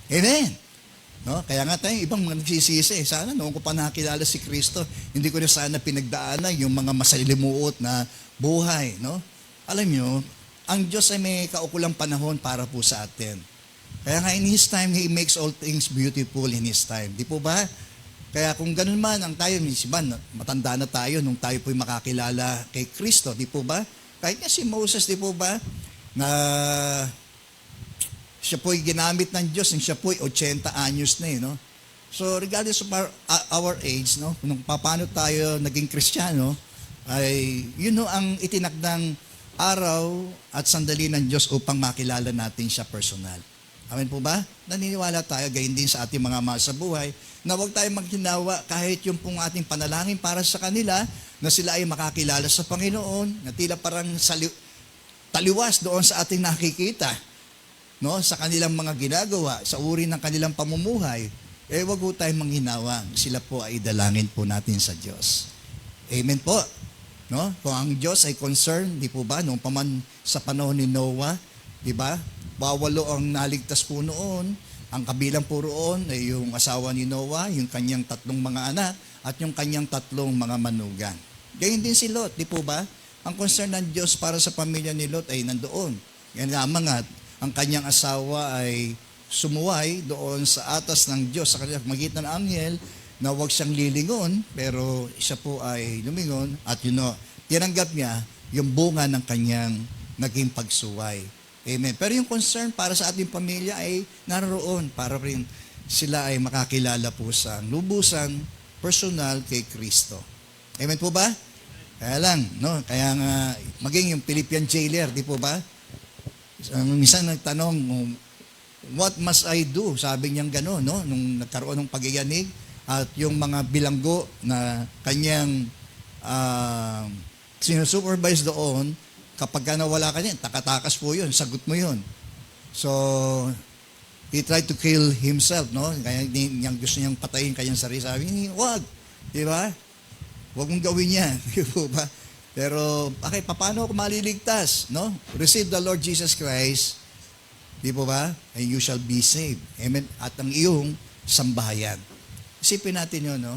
Speaker 1: Amen! No? Kaya nga tayo, ibang mga nagsisisi. Sana noon ko pa nakakilala si Kristo, hindi ko na sana pinagdaanan yung mga masalimuot na buhay. No? Alam nyo, ang Diyos ay may kaukulang panahon para po sa atin. Kaya nga in His time, He makes all things beautiful in His time. Di po ba? Kaya kung ganun man, ang tayo, matanda na tayo nung tayo po'y makakilala kay Kristo. Di po ba? Kahit nga si Moses, di po ba, na siya po'y ginamit ng Diyos, siya po'y 80 anyos na no? So, regardless of our age, no? Kung paano tayo naging Kristiyano, ay yun ang itinakdang araw at sandali ng Diyos upang makilala natin siya personal. Amen po ba? Naniniwala tayo, gayon din sa ating mga mahal sa buhay, na huwag tayo maghinawa kahit yung pong ating panalangin para sa kanila, na sila ay makakilala sa Panginoon, na tila parang taliwas doon sa ating nakikita, no? Sa kanilang mga ginagawa, sa uri ng kanilang pamumuhay. wag po tayong manghinawang. Sila po ay dalangin po natin sa Diyos. Amen po. No? Kung ang Diyos ay concerned, di po ba, noong paman sa panahon ni Noah, di ba, 8 ang naligtas po noon. Ang kabilang po roon ay yung asawa ni Noah, yung kanyang 3 mga anak, at yung kanyang 3 mga manugang. Ganyan din si Lot, di po ba? Ang concern ng Diyos para sa pamilya ni Lot ay nandoon. Yan lamang at ang kanyang asawa ay sumuway doon sa atas ng Diyos sa kanyang magitan ng anghel na huwag siyang lilingon, pero siya po ay lumingon at tinanggap niya yung bunga ng kanyang naging pagsuway. Amen. Pero yung concern para sa ating pamilya ay naroon para rin sila ay makakilala po sa lubusan, personal kay Kristo. Amen po ba? Kaya lang, no? Kaya nga, maging yung Philippian jailer, di po ba? Minsan nagtanong, what must I do? Sabi niyang gano'n, no? Nung nagkaroon ng pagyayanig, at yung mga bilanggo na kanyang sinusupervise doon, kapag ka nawala ka niyan, takatakas po yun, sagot mo yun. So, he tried to kill himself, no? Kaya gusto niyang patayin kanyang sarili. Sabi niya, wag, di ba? Wag mong gawin yan, di po ba? Pero, okay, paano ako maliligtas, no? Receive the Lord Jesus Christ, di po ba? And you shall be saved. Amen? At ang iyong sambahayan. Isipin natin yun, no?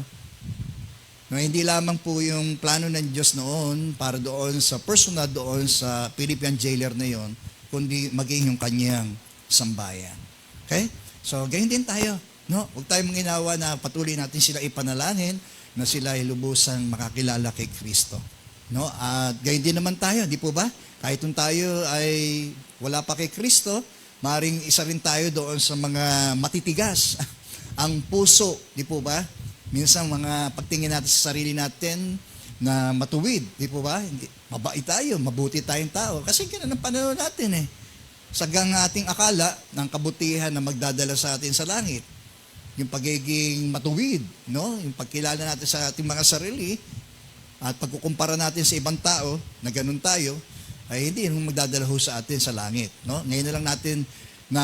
Speaker 1: No, hindi lamang po yung plano ng Diyos noon para doon sa personal doon sa Philippian jailer na yon, kundi maging yung kanyang sambayan. Okay? So, ganyan din tayo. No? Huwag tayong manginawa na patuloy natin sila ipanalangin na sila ay lubusang makakilala kay Kristo. No? At ganyan din naman tayo, di po ba? Kahit kung tayo ay wala pa kay Kristo, maring isa rin tayo doon sa mga matitigas. Ang puso, di po ba? Minsan mga pagtingin natin sa sarili natin na matuwid, di po ba? Mabait tayo, mabuti tayong tao. Kasi ganun ang panahon natin eh. Sagang ating akala ng kabutihan na magdadala sa atin sa langit. Yung pagiging matuwid, no? Yung pagkilala natin sa ating mga sarili at pagkukumpara natin sa ibang tao na ganun tayo, ay hindi yung magdadala ho sa atin sa langit, no? Ngayon na lang natin na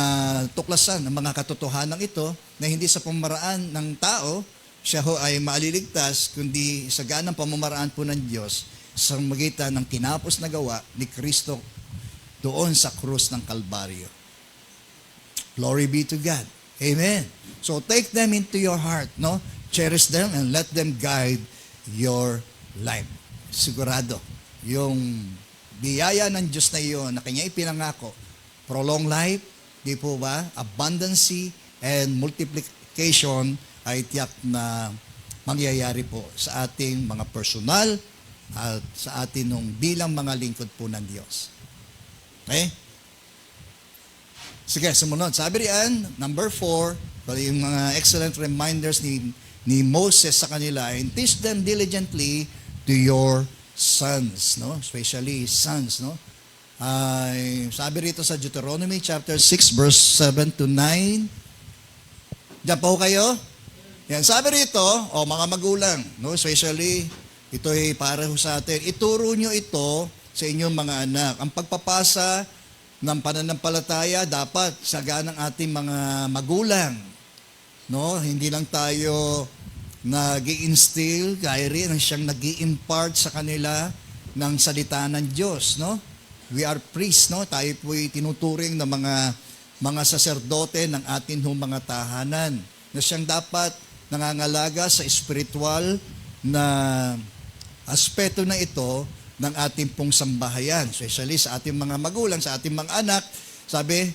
Speaker 1: tuklasan ang mga katotohanan ito na hindi sa pamaraan ng tao siya ho ay maliligtas, kundi sa ganang pamamaraan po ng Diyos sa magitan ng tinapos na gawa ni Kristo doon sa krus ng Kalbaryo. Glory be to God. Amen. So take them into your heart, no? Cherish them and let them guide your life. Sigurado, yung biyaya ng Diyos na iyon na kanya ipinangako, prolong life, di po ba? Abundancy and multiplication ay tiyak na mangyayari po sa ating mga personal at sa atin nung bilang mga lingkod po ng Diyos. Okay? Sige, sumunod. Sabi riyan, number 4, yung mga excellent reminders ni Moses sa kanila, and teach them diligently to your sons, no? Especially sons, no? Sabi rito sa Deuteronomy chapter 6 verse 7 to 9. Diyan po kayo? Yan, sabi rito, mga magulang, no? Especially, ito ay para sa atin. Ituro nyo ito sa inyong mga anak. Ang pagpapasa ng pananampalataya dapat saga ng ating mga magulang. No? Hindi lang tayo nag-i-instill, kaya rin siyang nag-i-impart sa kanila ng salita ng Diyos, no? We are priests, no? Tayo po'y tinuturing na mga saserdote ng atin mga tahanan na siyang dapat nangangalaga sa spiritual na aspeto na ito ng ating pong sambahayan. Especially sa ating mga magulang, sa ating mga anak, sabi,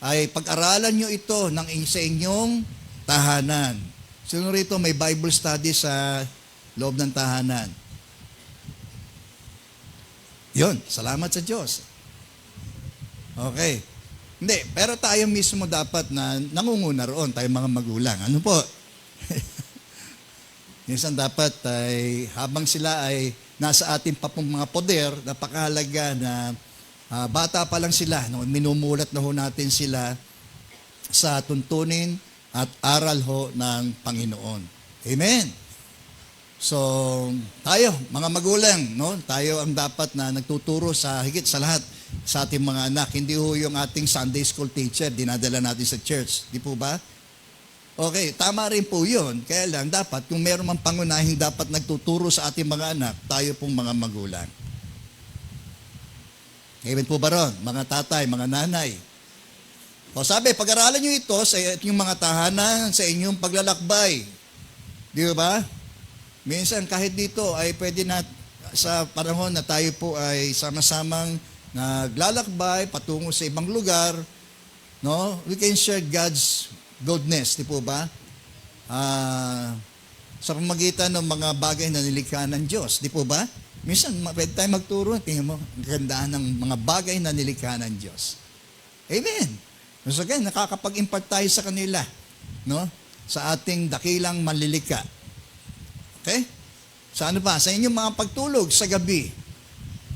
Speaker 1: ay pag-aralan nyo ito sa inyong tahanan. Sino rito may Bible study sa loob ng tahanan? Yun, salamat sa Diyos. Okay. Hindi, pero tayo mismo dapat na nangunguna roon, tayo mga magulang. Ano po? Minsan dapat ay habang sila ay nasa ating pa pong mga poder, napakahalaga na bata pa lang sila, no, minumulat na ho natin sila sa tuntunin at aral ho ng Panginoon. Amen. So, tayo, mga magulang, no? Tayo ang dapat na nagtuturo sa higit sa lahat sa ating mga anak. Hindi ho yung ating Sunday school teacher, dinadala natin sa church. Di po ba? Okay, tama rin po yun. Kaya lang, dapat, kung meron mang pangunahing dapat nagtuturo sa ating mga anak, tayo pong mga magulang. Amen po ba ron? Mga tatay, mga nanay. O sabi, pag-aralan nyo ito sa inyong mga tahanan, sa inyong paglalakbay. Di ba? Minsan, kahit dito, ay pwede na, sa panahon na tayo po ay sama-samang naglalakbay, patungo sa ibang lugar, no? We can share God's goodness, di po ba? Sa pamagitan ng mga bagay na nilikha ng Diyos, di po ba? Minsan, pwede tayo magturo, tingnan mo, ang gandaan ng mga bagay na nilikha ng Diyos. Amen. So again, nakakapag-impart tayo sa kanila, no? Sa ating dakilang manlilikha. Okay? Sa ano pa? Sa inyong mga pagtulog sa gabi,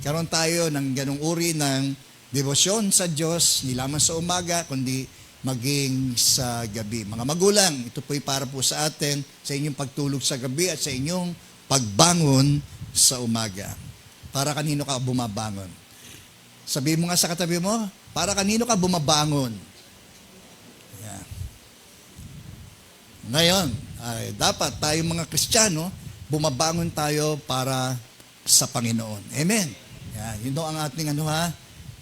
Speaker 1: karoon tayo ng ganong uri ng debosyon sa Diyos, hindi lamang sa umaga, kundi maging sa gabi. Mga magulang, ito po'y para po sa atin, sa inyong pagtulog sa gabi at sa inyong pagbangon sa umaga. Para kanino ka bumabangon? Sabi mo nga sa katabi mo, para kanino ka bumabangon? Yan. Ngayon, ay dapat tayong mga Kristiyano, bumabangon tayo para sa Panginoon. Amen. Yan, yun ang ating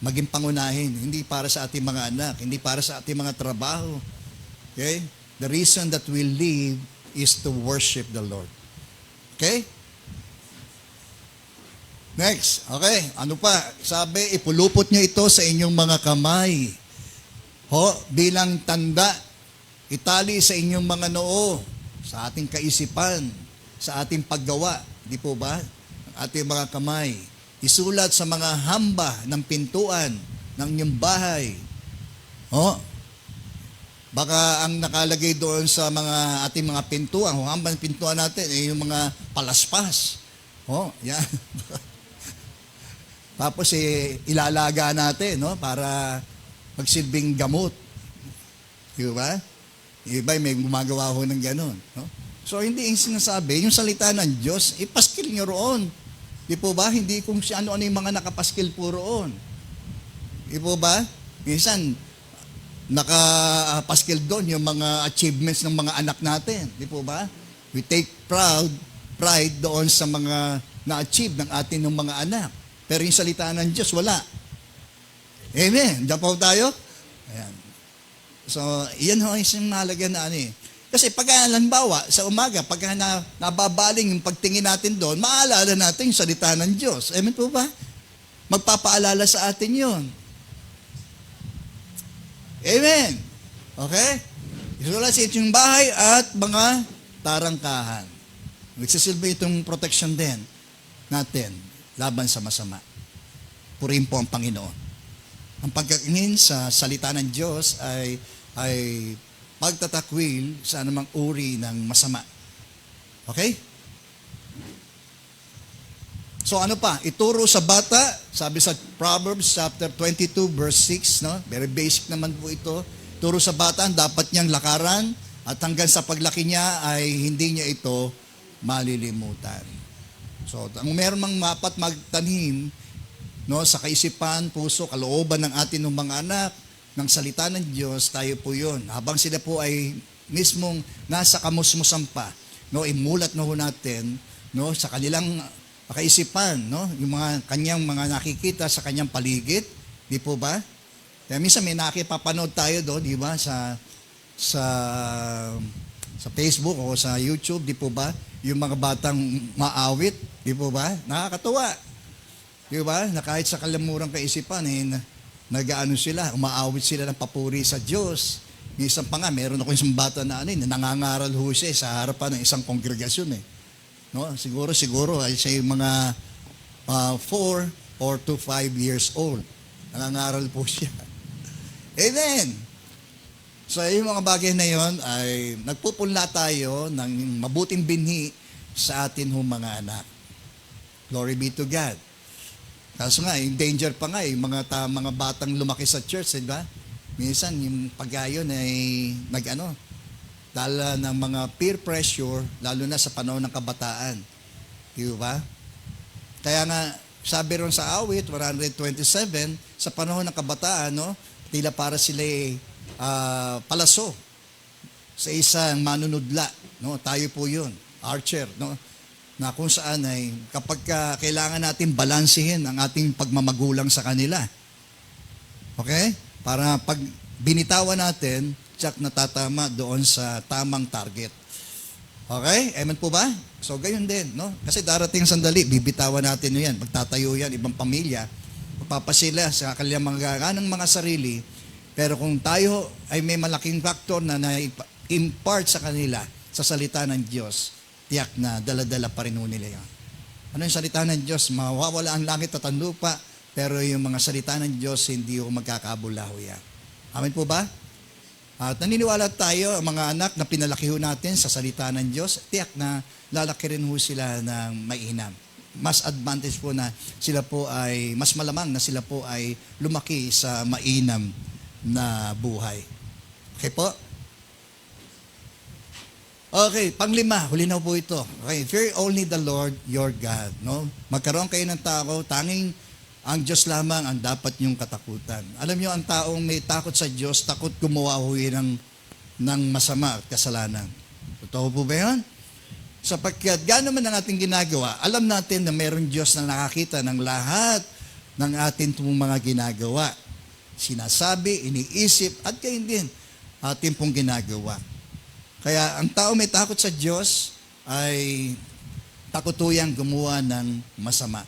Speaker 1: maging pangunahin, hindi para sa ating mga anak, hindi para sa ating mga trabaho. Okay? The reason that we live is to worship the Lord. Okay? Next, okay, ano pa? Sabi, ipulupot nyo ito sa inyong mga kamay. Bilang tanda, itali sa inyong mga noo, sa ating kaisipan, sa ating paggawa, di po ba? Ang ating mga kamay. Isulat sa mga hamba ng pintuan ng inyong bahay. Baka ang nakalagay doon sa mga ating mga pintuan, hamba ng pintuan natin, yung mga palaspas. Yan. Tapos ilalaga natin, no, para magsilbing gamot. Di ba? Iba may gumagawa ho ng gano'n. No? So hindi yung sinasabi, yung salita ng Diyos, ipaskil nyo roon. Di po ba? Hindi kung si ano-ano yung mga nakapaskil po roon. Di po ba? Minsan, nakapaskil doon yung mga achievements ng mga anak natin. Di po ba? We take pride doon sa mga na-achieve ng atin ng mga anak. Pero yung salita ng Diyos, wala. Amen. Diyan po tayo? Ayan. So, yan ho yung nalagyan na ano eh. Kasi pag halimbawa, sa umaga, pag nababaling yung pagtingin natin doon, maalala natin yung salita ng Diyos. Amen po ba? Magpapaalala sa atin yun. Amen. Okay? Isulat sa inyong bahay at mga tarangkahan. Nagsisilbi itong protection din natin laban sa masama. Purihin po ang Panginoon. Ang pagkaingin sa salita ng Diyos ay pagtatakwil sa anumang uri ng masama. Okay? So ano pa? Ituro sa bata, sabi sa Proverbs chapter 22 verse 6, no? Very basic naman po ito. Turo sa bata, dapat niyang lakaran at hanggang sa paglaki niya ay hindi niya ito malilimutan. So, ang meron mang mapat magtanim, no, sa kaisipan, puso, kalooban ng atin ng mga anak, ng salita ng Diyos, tayo po yun. Habang sila po ay mismong nasa kamusmusan pa, no, imulat na ho natin, no, sa kanilang kaisipan, no, yung mga kanyang mga nakikita sa kanyang paligid, di po ba? Kaya minsan may nakipapanood tayo doon, di ba, sa Facebook o sa YouTube, di po ba? Yung mga batang maawit, di po ba? Nakakatuwa. Di ba? Na kahit sa kalamurang kaisipan, nag-aano sila, umaawit sila ng papuri sa Diyos. Minsan pa nga, meron ako isang bata na nangangaral ho siya sa harapan ng isang kongregasyon eh. No? Siguro ay siya yung mga 4 or to 5 years old. Nangangaral po siya. Amen! So yung mga bagay na yon ay nagpupunla tayo ng mabuting binhi sa atin mga anak. Glory be to God. Kaso nga, yung danger pa nga yung mga batang lumaki sa church, di ba? Minsan, yung pag-ayon ay dala ng mga peer pressure, lalo na sa panahon ng kabataan. Di ba? Kaya nga, sabi ron sa awit, 127, sa panahon ng kabataan, no, tila para sila palaso. sa isang manunudla, no? Tayo po 'yun, archer, no? Na kung saan ay kapag kailangan natin balansehin ang ating pagmamagulang sa kanila. Okay? Para pag binitawan natin, tsak natatama doon sa tamang target. Okay? Amen po ba? So, gayon din, no? Kasi darating sandali, bibitawan natin yan. Magtatayo yan, ibang pamilya. Papasila sa kanilang mga sarili. Pero kung tayo ay may malaking factor na na-impart sa kanila sa salita ng Diyos, tiyak na dala-dala pa rin nila yan. Ano yung salita ng Diyos? Mawawala ang langit at ang lupa, pero yung mga salita ng Diyos, hindi ko magkakabulaho yan. Amen po ba? At naniniwala tayo, mga anak na pinalaki ho natin sa salita ng Diyos, tiyak na lalaki rin ho sila ng mainam. Mas advantage po na sila po ay, mas malamang na sila po ay lumaki sa mainam na buhay. Okay po? Okay, panglima, huli na po ito. Okay, fear only the Lord your God. No? Magkaroon kayo ng tao, tanging ang Diyos lamang ang dapat niyong katakutan. Alam niyo, ang taong may takot sa Diyos, takot gumawa ng masama at kasalanan. Totoo po ba yun? Sapagkat gano'n man ang ating ginagawa, alam natin na mayroong Diyos na nakakita ng lahat ng ating mga ginagawa. Sinasabi, iniisip, at gayon din ating pong ginagawa. Kaya ang tao may takot sa Diyos ay takutuyang gumawa ng masama.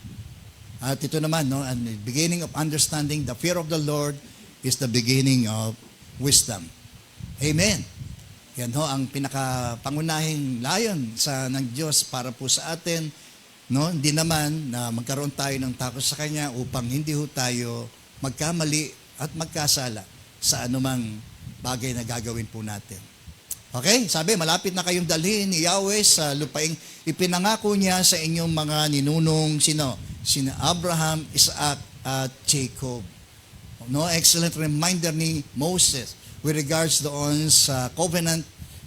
Speaker 1: At ito naman, no, and the beginning of understanding the fear of the Lord is the beginning of wisdom. Amen. Yan ho ang pinakapangunahing layon ng Diyos para po sa atin, no? Hindi naman na magkaroon tayo ng takot sa Kanya upang hindi ho tayo magkamali at magkasala sa anumang bagay na gagawin po natin. Okay? Sabi, malapit na kayong dalhin ni Yahweh sa lupaing ipinangako niya sa inyong mga ninunong sina Abraham, Isaac, at Jacob. No, excellent reminder ni Moses with regards doon sa covenant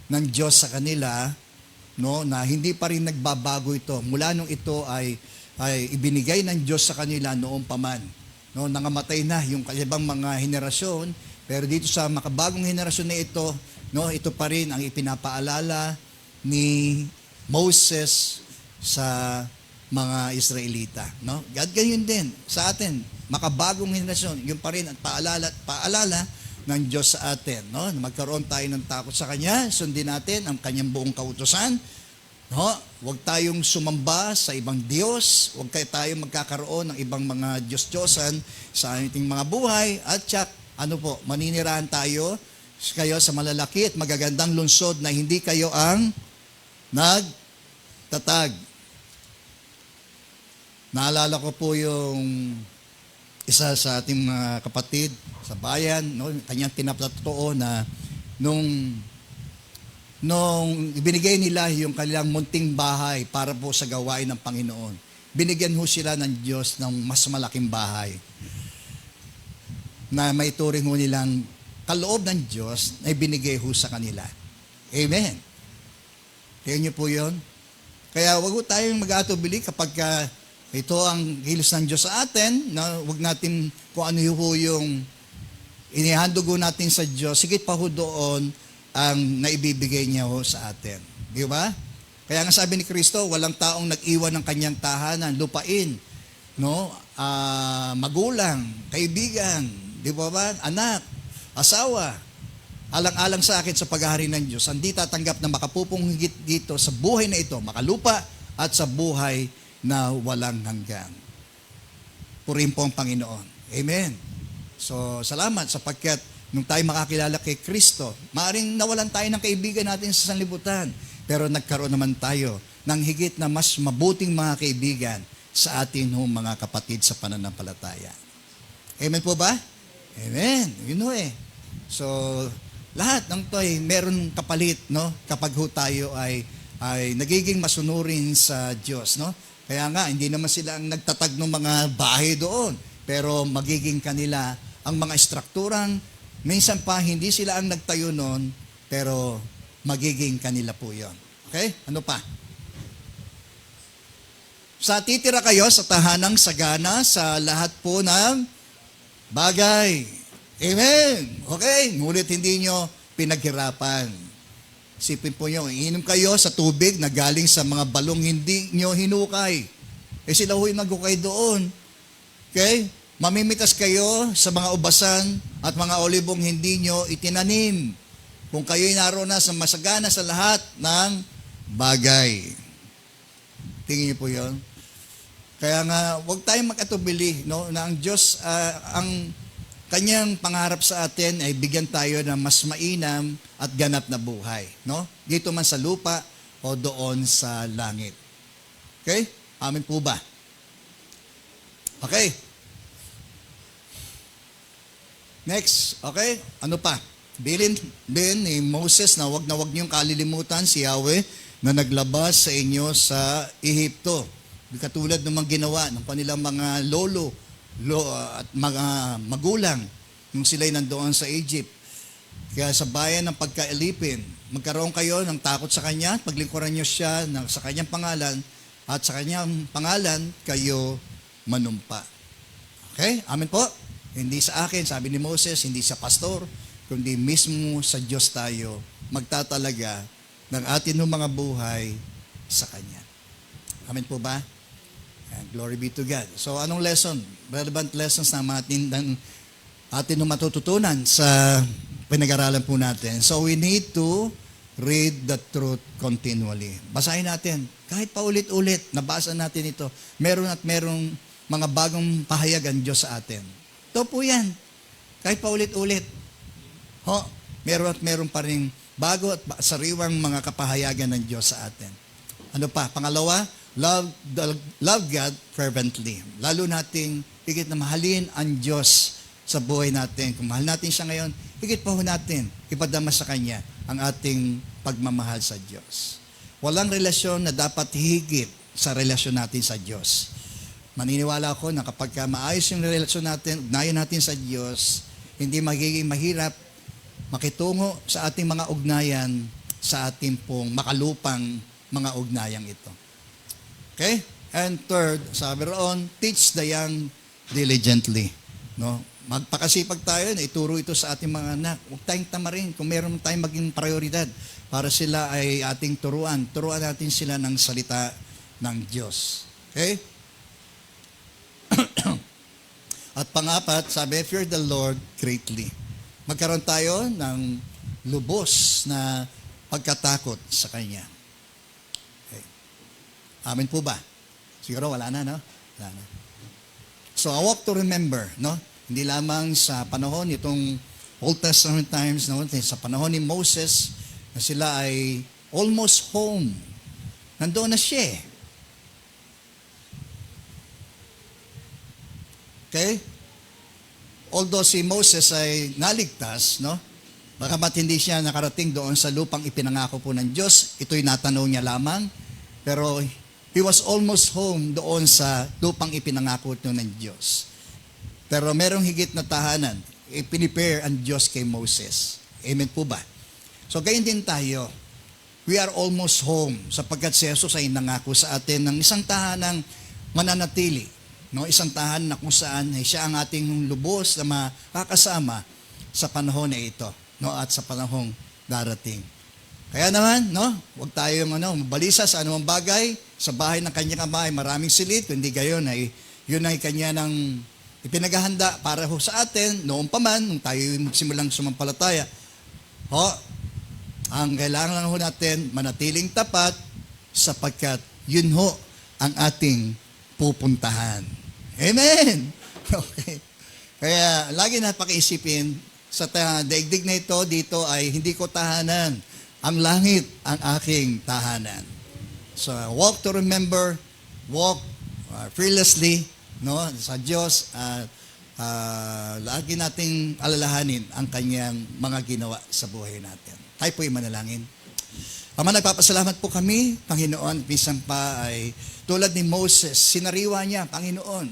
Speaker 1: ng Diyos sa kanila, no, na hindi pa rin nagbabago ito. Mula nung ito ay ibinigay ng Diyos sa kanila noong paman. No, nangamatay na yung ibang mga henerasyon, pero dito sa makabagong henerasyon na ito, no, ito pa rin ang ipinapaalala ni Moses sa mga Israelita, no? God, ganyan din sa atin, makabagong henerasyon, yung pa rin at paalala ng Diyos sa atin, no? Magkaroon tayo ng takot sa Kanya, sundin natin ang Kanyang buong kautusan, no? Huwag tayong sumamba sa ibang Diyos, huwag tayong magkakaroon ng ibang mga Diyos-Diyosan sa ating mga buhay, at tsak, maninirahan tayo kayo sa malalaki at magagandang lungsod na hindi kayo ang nagtatag. Naalala ko po yung isa sa ating mga kapatid sa bayan, no, kanyang pinapatotoo na nung ibinigay nila yung kanilang munting bahay para po sa gawain ng Panginoon, binigyan ho sila ng Diyos ng mas malaking bahay na maituring ho nilang kaloob ng Diyos na ibinigay ho sa kanila. Amen. Tingnan niyo po yun. Kaya wag ho tayong mag-atubili kapag ito ang gilos ng Diyos sa atin, na huwag natin kung ano yung inihandog natin sa Diyos, sigit pa ho doon ang naibibigay niya ho sa atin. Di ba? Kaya nga sabi ni Kristo, walang taong nag-iwan ng kanyang tahanan, lupain, no? Magulang, kaibigan, di ba? Anak, asawa, alang-alang sa akin sa paghahari ng Diyos, hindi tatanggap na makapupong higit dito sa buhay na ito, makalupa at sa buhay na walang hanggan. Purihin po ang Panginoon. Amen. So, salamat sapagkat nung tayo makakilala kay Kristo, maaaring nawalan tayo ng kaibigan natin sa sanlibutan, pero nagkaroon naman tayo ng higit na mas mabuting mga kaibigan sa atin mga kapatid sa pananampalataya. Amen po ba? Amen. Yun ho eh. So, lahat ng to ay meron kapalit, no? Kapag ho tayo ay nagiging masunurin sa Diyos, no? Kaya nga, hindi naman sila ang nagtatag ng mga bahay doon, pero magiging kanila ang mga estrukturang, minsan pa hindi sila ang nagtayo noon, pero magiging kanila po yon. Okay? Ano pa? Sa titira kayo sa tahanang sagana sa lahat po ng bagay. Amen. Okay? Ngunit hindi nyo pinaghirapan. Isipin po nyo, iinom kayo sa tubig na galing sa mga balong hindi nyo hinukay. Sila ho'y nagukay doon. Okay? Mamimitas kayo sa mga ubasan at mga olibong hindi nyo itinanim. Kung kayo'y naroon na sa masagana sa lahat ng bagay. Tingin niyo po yun? Kaya nga, huwag tayong mag-atubili, no? Na ang Diyos, ang Kanyang pangarap sa atin ay bigyan tayo ng mas mainam at ganap na buhay, no? Dito man sa lupa o doon sa langit. Okay? Amin po ba? Okay. Next, okay? Ano pa? Bilin ni Moses na wag niyong kalilimutan si Yahweh na naglabas sa inyo sa Ehipto. Katulad ng mga ginawa ng kanilang mga lolo at mga magulang nung sila'y nandoon sa Egypt. Kaya sa bayan ng pagkailipin, magkaroon kayo ng takot sa Kanya, paglingkuran niyo siya sa Kanyang pangalan, at sa Kanyang pangalan kayo manumpa. Okay? Amen po? Hindi sa akin, sabi ni Moses, hindi sa pastor, kundi mismo sa Diyos tayo magtatalaga ng atin ng mga buhay sa Kanya. Amen po ba? And glory be to God. So, anong lesson? Relevant lessons na atin matututunan sa pinag-aralan po natin. So, we need to read the truth continually. Basahin natin. Kahit paulit-ulit, nabasa natin ito. Meron at merong mga bagong pahayag ang Diyos sa atin. Ito po yan. Kahit paulit-ulit. Meron at meron pa rin bago at sariwang mga kapahayagan ng Diyos sa atin. Ano pa? Pangalawa, love God fervently. Lalo nating higit na mahalin ang Diyos sa buhay natin. Kung mahal natin siya ngayon, higit pa ho natin ipadama sa Kanya ang ating pagmamahal sa Diyos. Walang relasyon na dapat higit sa relasyon natin sa Diyos. Maniniwala ako na kapag maayos yung relasyon natin, ugnayan natin sa Diyos, hindi magiging mahirap makitungo sa ating mga ugnayan sa ating pong makalupang mga ugnayang ito. Okay? And third, sabi roon, teach the young diligently. No? Magpakasipag tayo na ituro ito sa ating mga anak. Huwag tayong tamarin kung meron tayong maging prioridad para sila ay ating turuan. Turuan natin sila ng salita ng Diyos. Okay? At pangapat, sabi, fear the Lord greatly. Magkaroon tayo ng lubos na pagkatakot sa Kanya. Okay. Amen po ba? Siguro wala na, no? Wala na. So, a walk to remember, no? Hindi lamang sa panahon itong Old Testament times, no? Sa panahon ni Moses, na sila ay almost home. Nandoon na siya. Okay? Although si Moses ay naligtas, no? Bagamat hindi siya nakarating doon sa lupang ipinangako po ng Diyos, ito'y natanong niya lamang, pero he was almost home doon sa lupang ipinangako ito ng Diyos. Pero merong higit na tahanan, ipinipare ang Diyos kay Moses. Amen po ba? So gayon din tayo, we are almost home sapagkat si Jesus ay nangako sa atin ng isang tahanang mananatili. No, isang tahanan na kung saan ay siya ang ating lubos na makakasama sa panahon na ito, no, at sa panahong darating. Kaya naman, no, huwag tayong mabalisa sa anumang bagay. Sa bahay ng kanyang ama ay maraming silid, kundi gayon ay yun ay kanya ng ipinaghahanda para ho sa atin noon pa man nung tayo magsimulang sumampalataya. Ang kailangan lang ho natin manatiling tapat sapagkat yun ho ang ating pupuntahan. Amen! Okay. Kaya lagi na pakiisipin sa daigdig na ito, dito ay hindi ko tahanan. Ang langit ang aking tahanan. So, walk to remember, walk fearlessly, no, sa Diyos, lagi nating alalahanin ang kanyang mga ginawa sa buhay natin. Tayo po'y manalangin. Ama, nagpapasalamat po kami, Panginoon, minsan pa ay tulad ni Moses, sinariwa niya, Panginoon,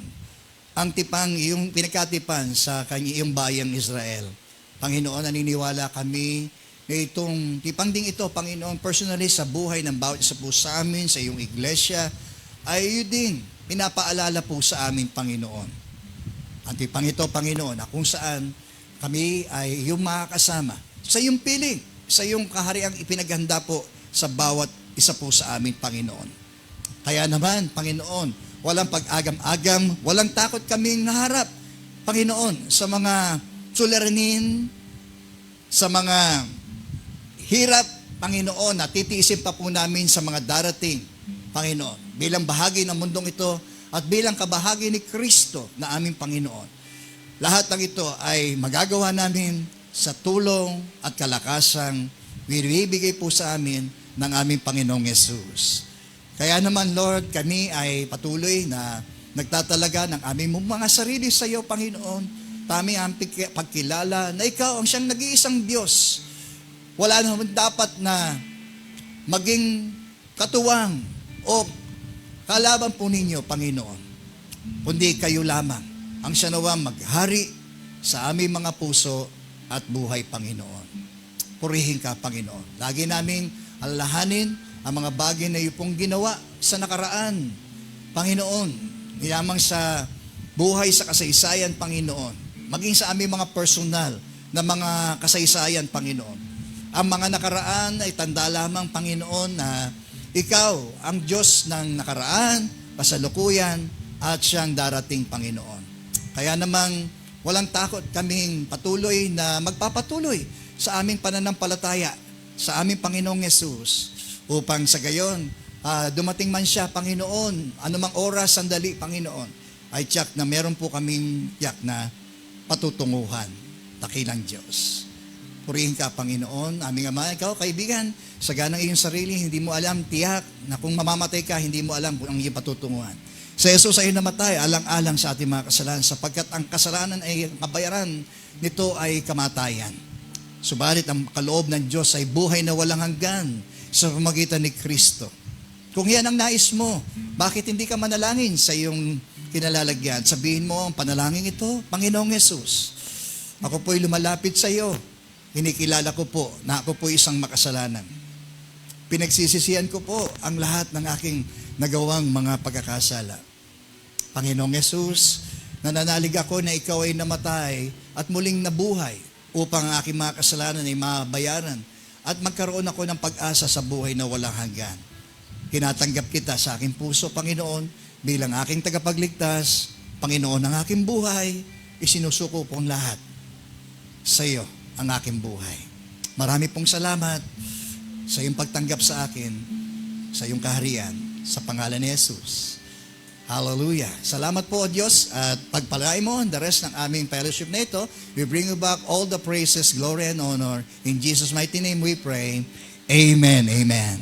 Speaker 1: ang tipang iyong pinagkatipan sa iyong bayang Israel. Panginoon, naniniwala kami na itong tipang ding ito, Panginoon, personally sa buhay ng bawat isa po sa amin, sa iyong iglesia, ay yun din, pinapaalala po sa amin, Panginoon. Ang tipang ito, Panginoon, na kung saan kami ay iyong makakasama sa iyong piling. sa iyong kahariang ipinaghanda po sa bawat isa po sa amin, Panginoon. Kaya naman, Panginoon, walang pag-agam-agam, walang takot kaming naharap, Panginoon, sa mga suliranin, sa mga hirap, Panginoon, na titiisin pa po namin sa mga darating, Panginoon, bilang bahagi ng mundong ito at bilang kabahagi ni Kristo na aming Panginoon. Lahat ng ito ay magagawa namin sa tulong at kalakasang binibigay po sa amin ng aming Panginoong Yesus. Kaya naman, Lord, kami ay patuloy na nagtatalaga ng aming mga sarili sa iyo, Panginoon. Tami ang pagkilala na ikaw ang siyang nag-iisang Diyos. Wala naman dapat na maging katuwang o kalaban po ninyo, Panginoon. Kundi kayo lamang ang siya nawang maghari sa aming mga puso at buhay, Panginoon. Purihin ka, Panginoon. Lagi naming alalahanin ang mga bagay na iyong pong ginawa sa nakaraan, Panginoon. Hindi lamang sa buhay sa kasaysayan, Panginoon. Maging sa aming mga personal na mga kasaysayan, Panginoon. Ang mga nakaraan ay tanda lamang, Panginoon, na ikaw ang Diyos ng nakaraan, kasalukuyan, at siyang darating, Panginoon. Kaya namang walang takot kaming patuloy na magpapatuloy sa aming pananampalataya sa aming Panginoong Yesus upang sa gayon, dumating man siya, Panginoon, anumang oras, sandali, Panginoon, ay tiyak na meron po kaming tiyak na patutunguhan, dakilang Diyos. Purihin ka, Panginoon, aming Ama, ikaw, kaibigan, sa ganang iyong sarili, hindi mo alam, tiyak, na kung mamamatay ka, hindi mo alam kung ang iyong patutunguhan. Sa Jesus ay namatay, alang-alang sa ating mga kasalanan, sapagkat ang kasalanan ay kabayaran nito ay kamatayan. Subalit ang kaloob ng Diyos ay buhay na walang hanggan sa pamagitan ni Kristo. Kung yan ang nais mo, bakit hindi ka manalangin sa iyong kinalalagyan? Sabihin mo ang panalangin ito, Panginoong Yesus, ako po'y lumalapit sa iyo. Kinikilala ko po na ako po'y isang makasalanan. Pinagsisisihan ko po ang lahat ng aking nagawang mga pagkakasala. Panginoong Yesus, nananalig ako na ikaw ay namatay at muling nabuhay upang ang aking mga kasalanan ay mabayaran at magkaroon ako ng pag-asa sa buhay na walang hanggan. Tinatanggap kita sa aking puso, Panginoon, bilang aking tagapagligtas. Panginoon, ang aking buhay, isinusuko pong lahat sa iyo ang aking buhay. Marami pong salamat sa iyong pagtanggap sa akin, sa iyong kaharian, sa pangalan ni Jesus. Hallelujah. Salamat po, O Diyos, at pagpalain mo the rest ng aming fellowship na ito. We bring you back all the praises, glory, and honor. In Jesus' mighty name we pray. Amen. Amen.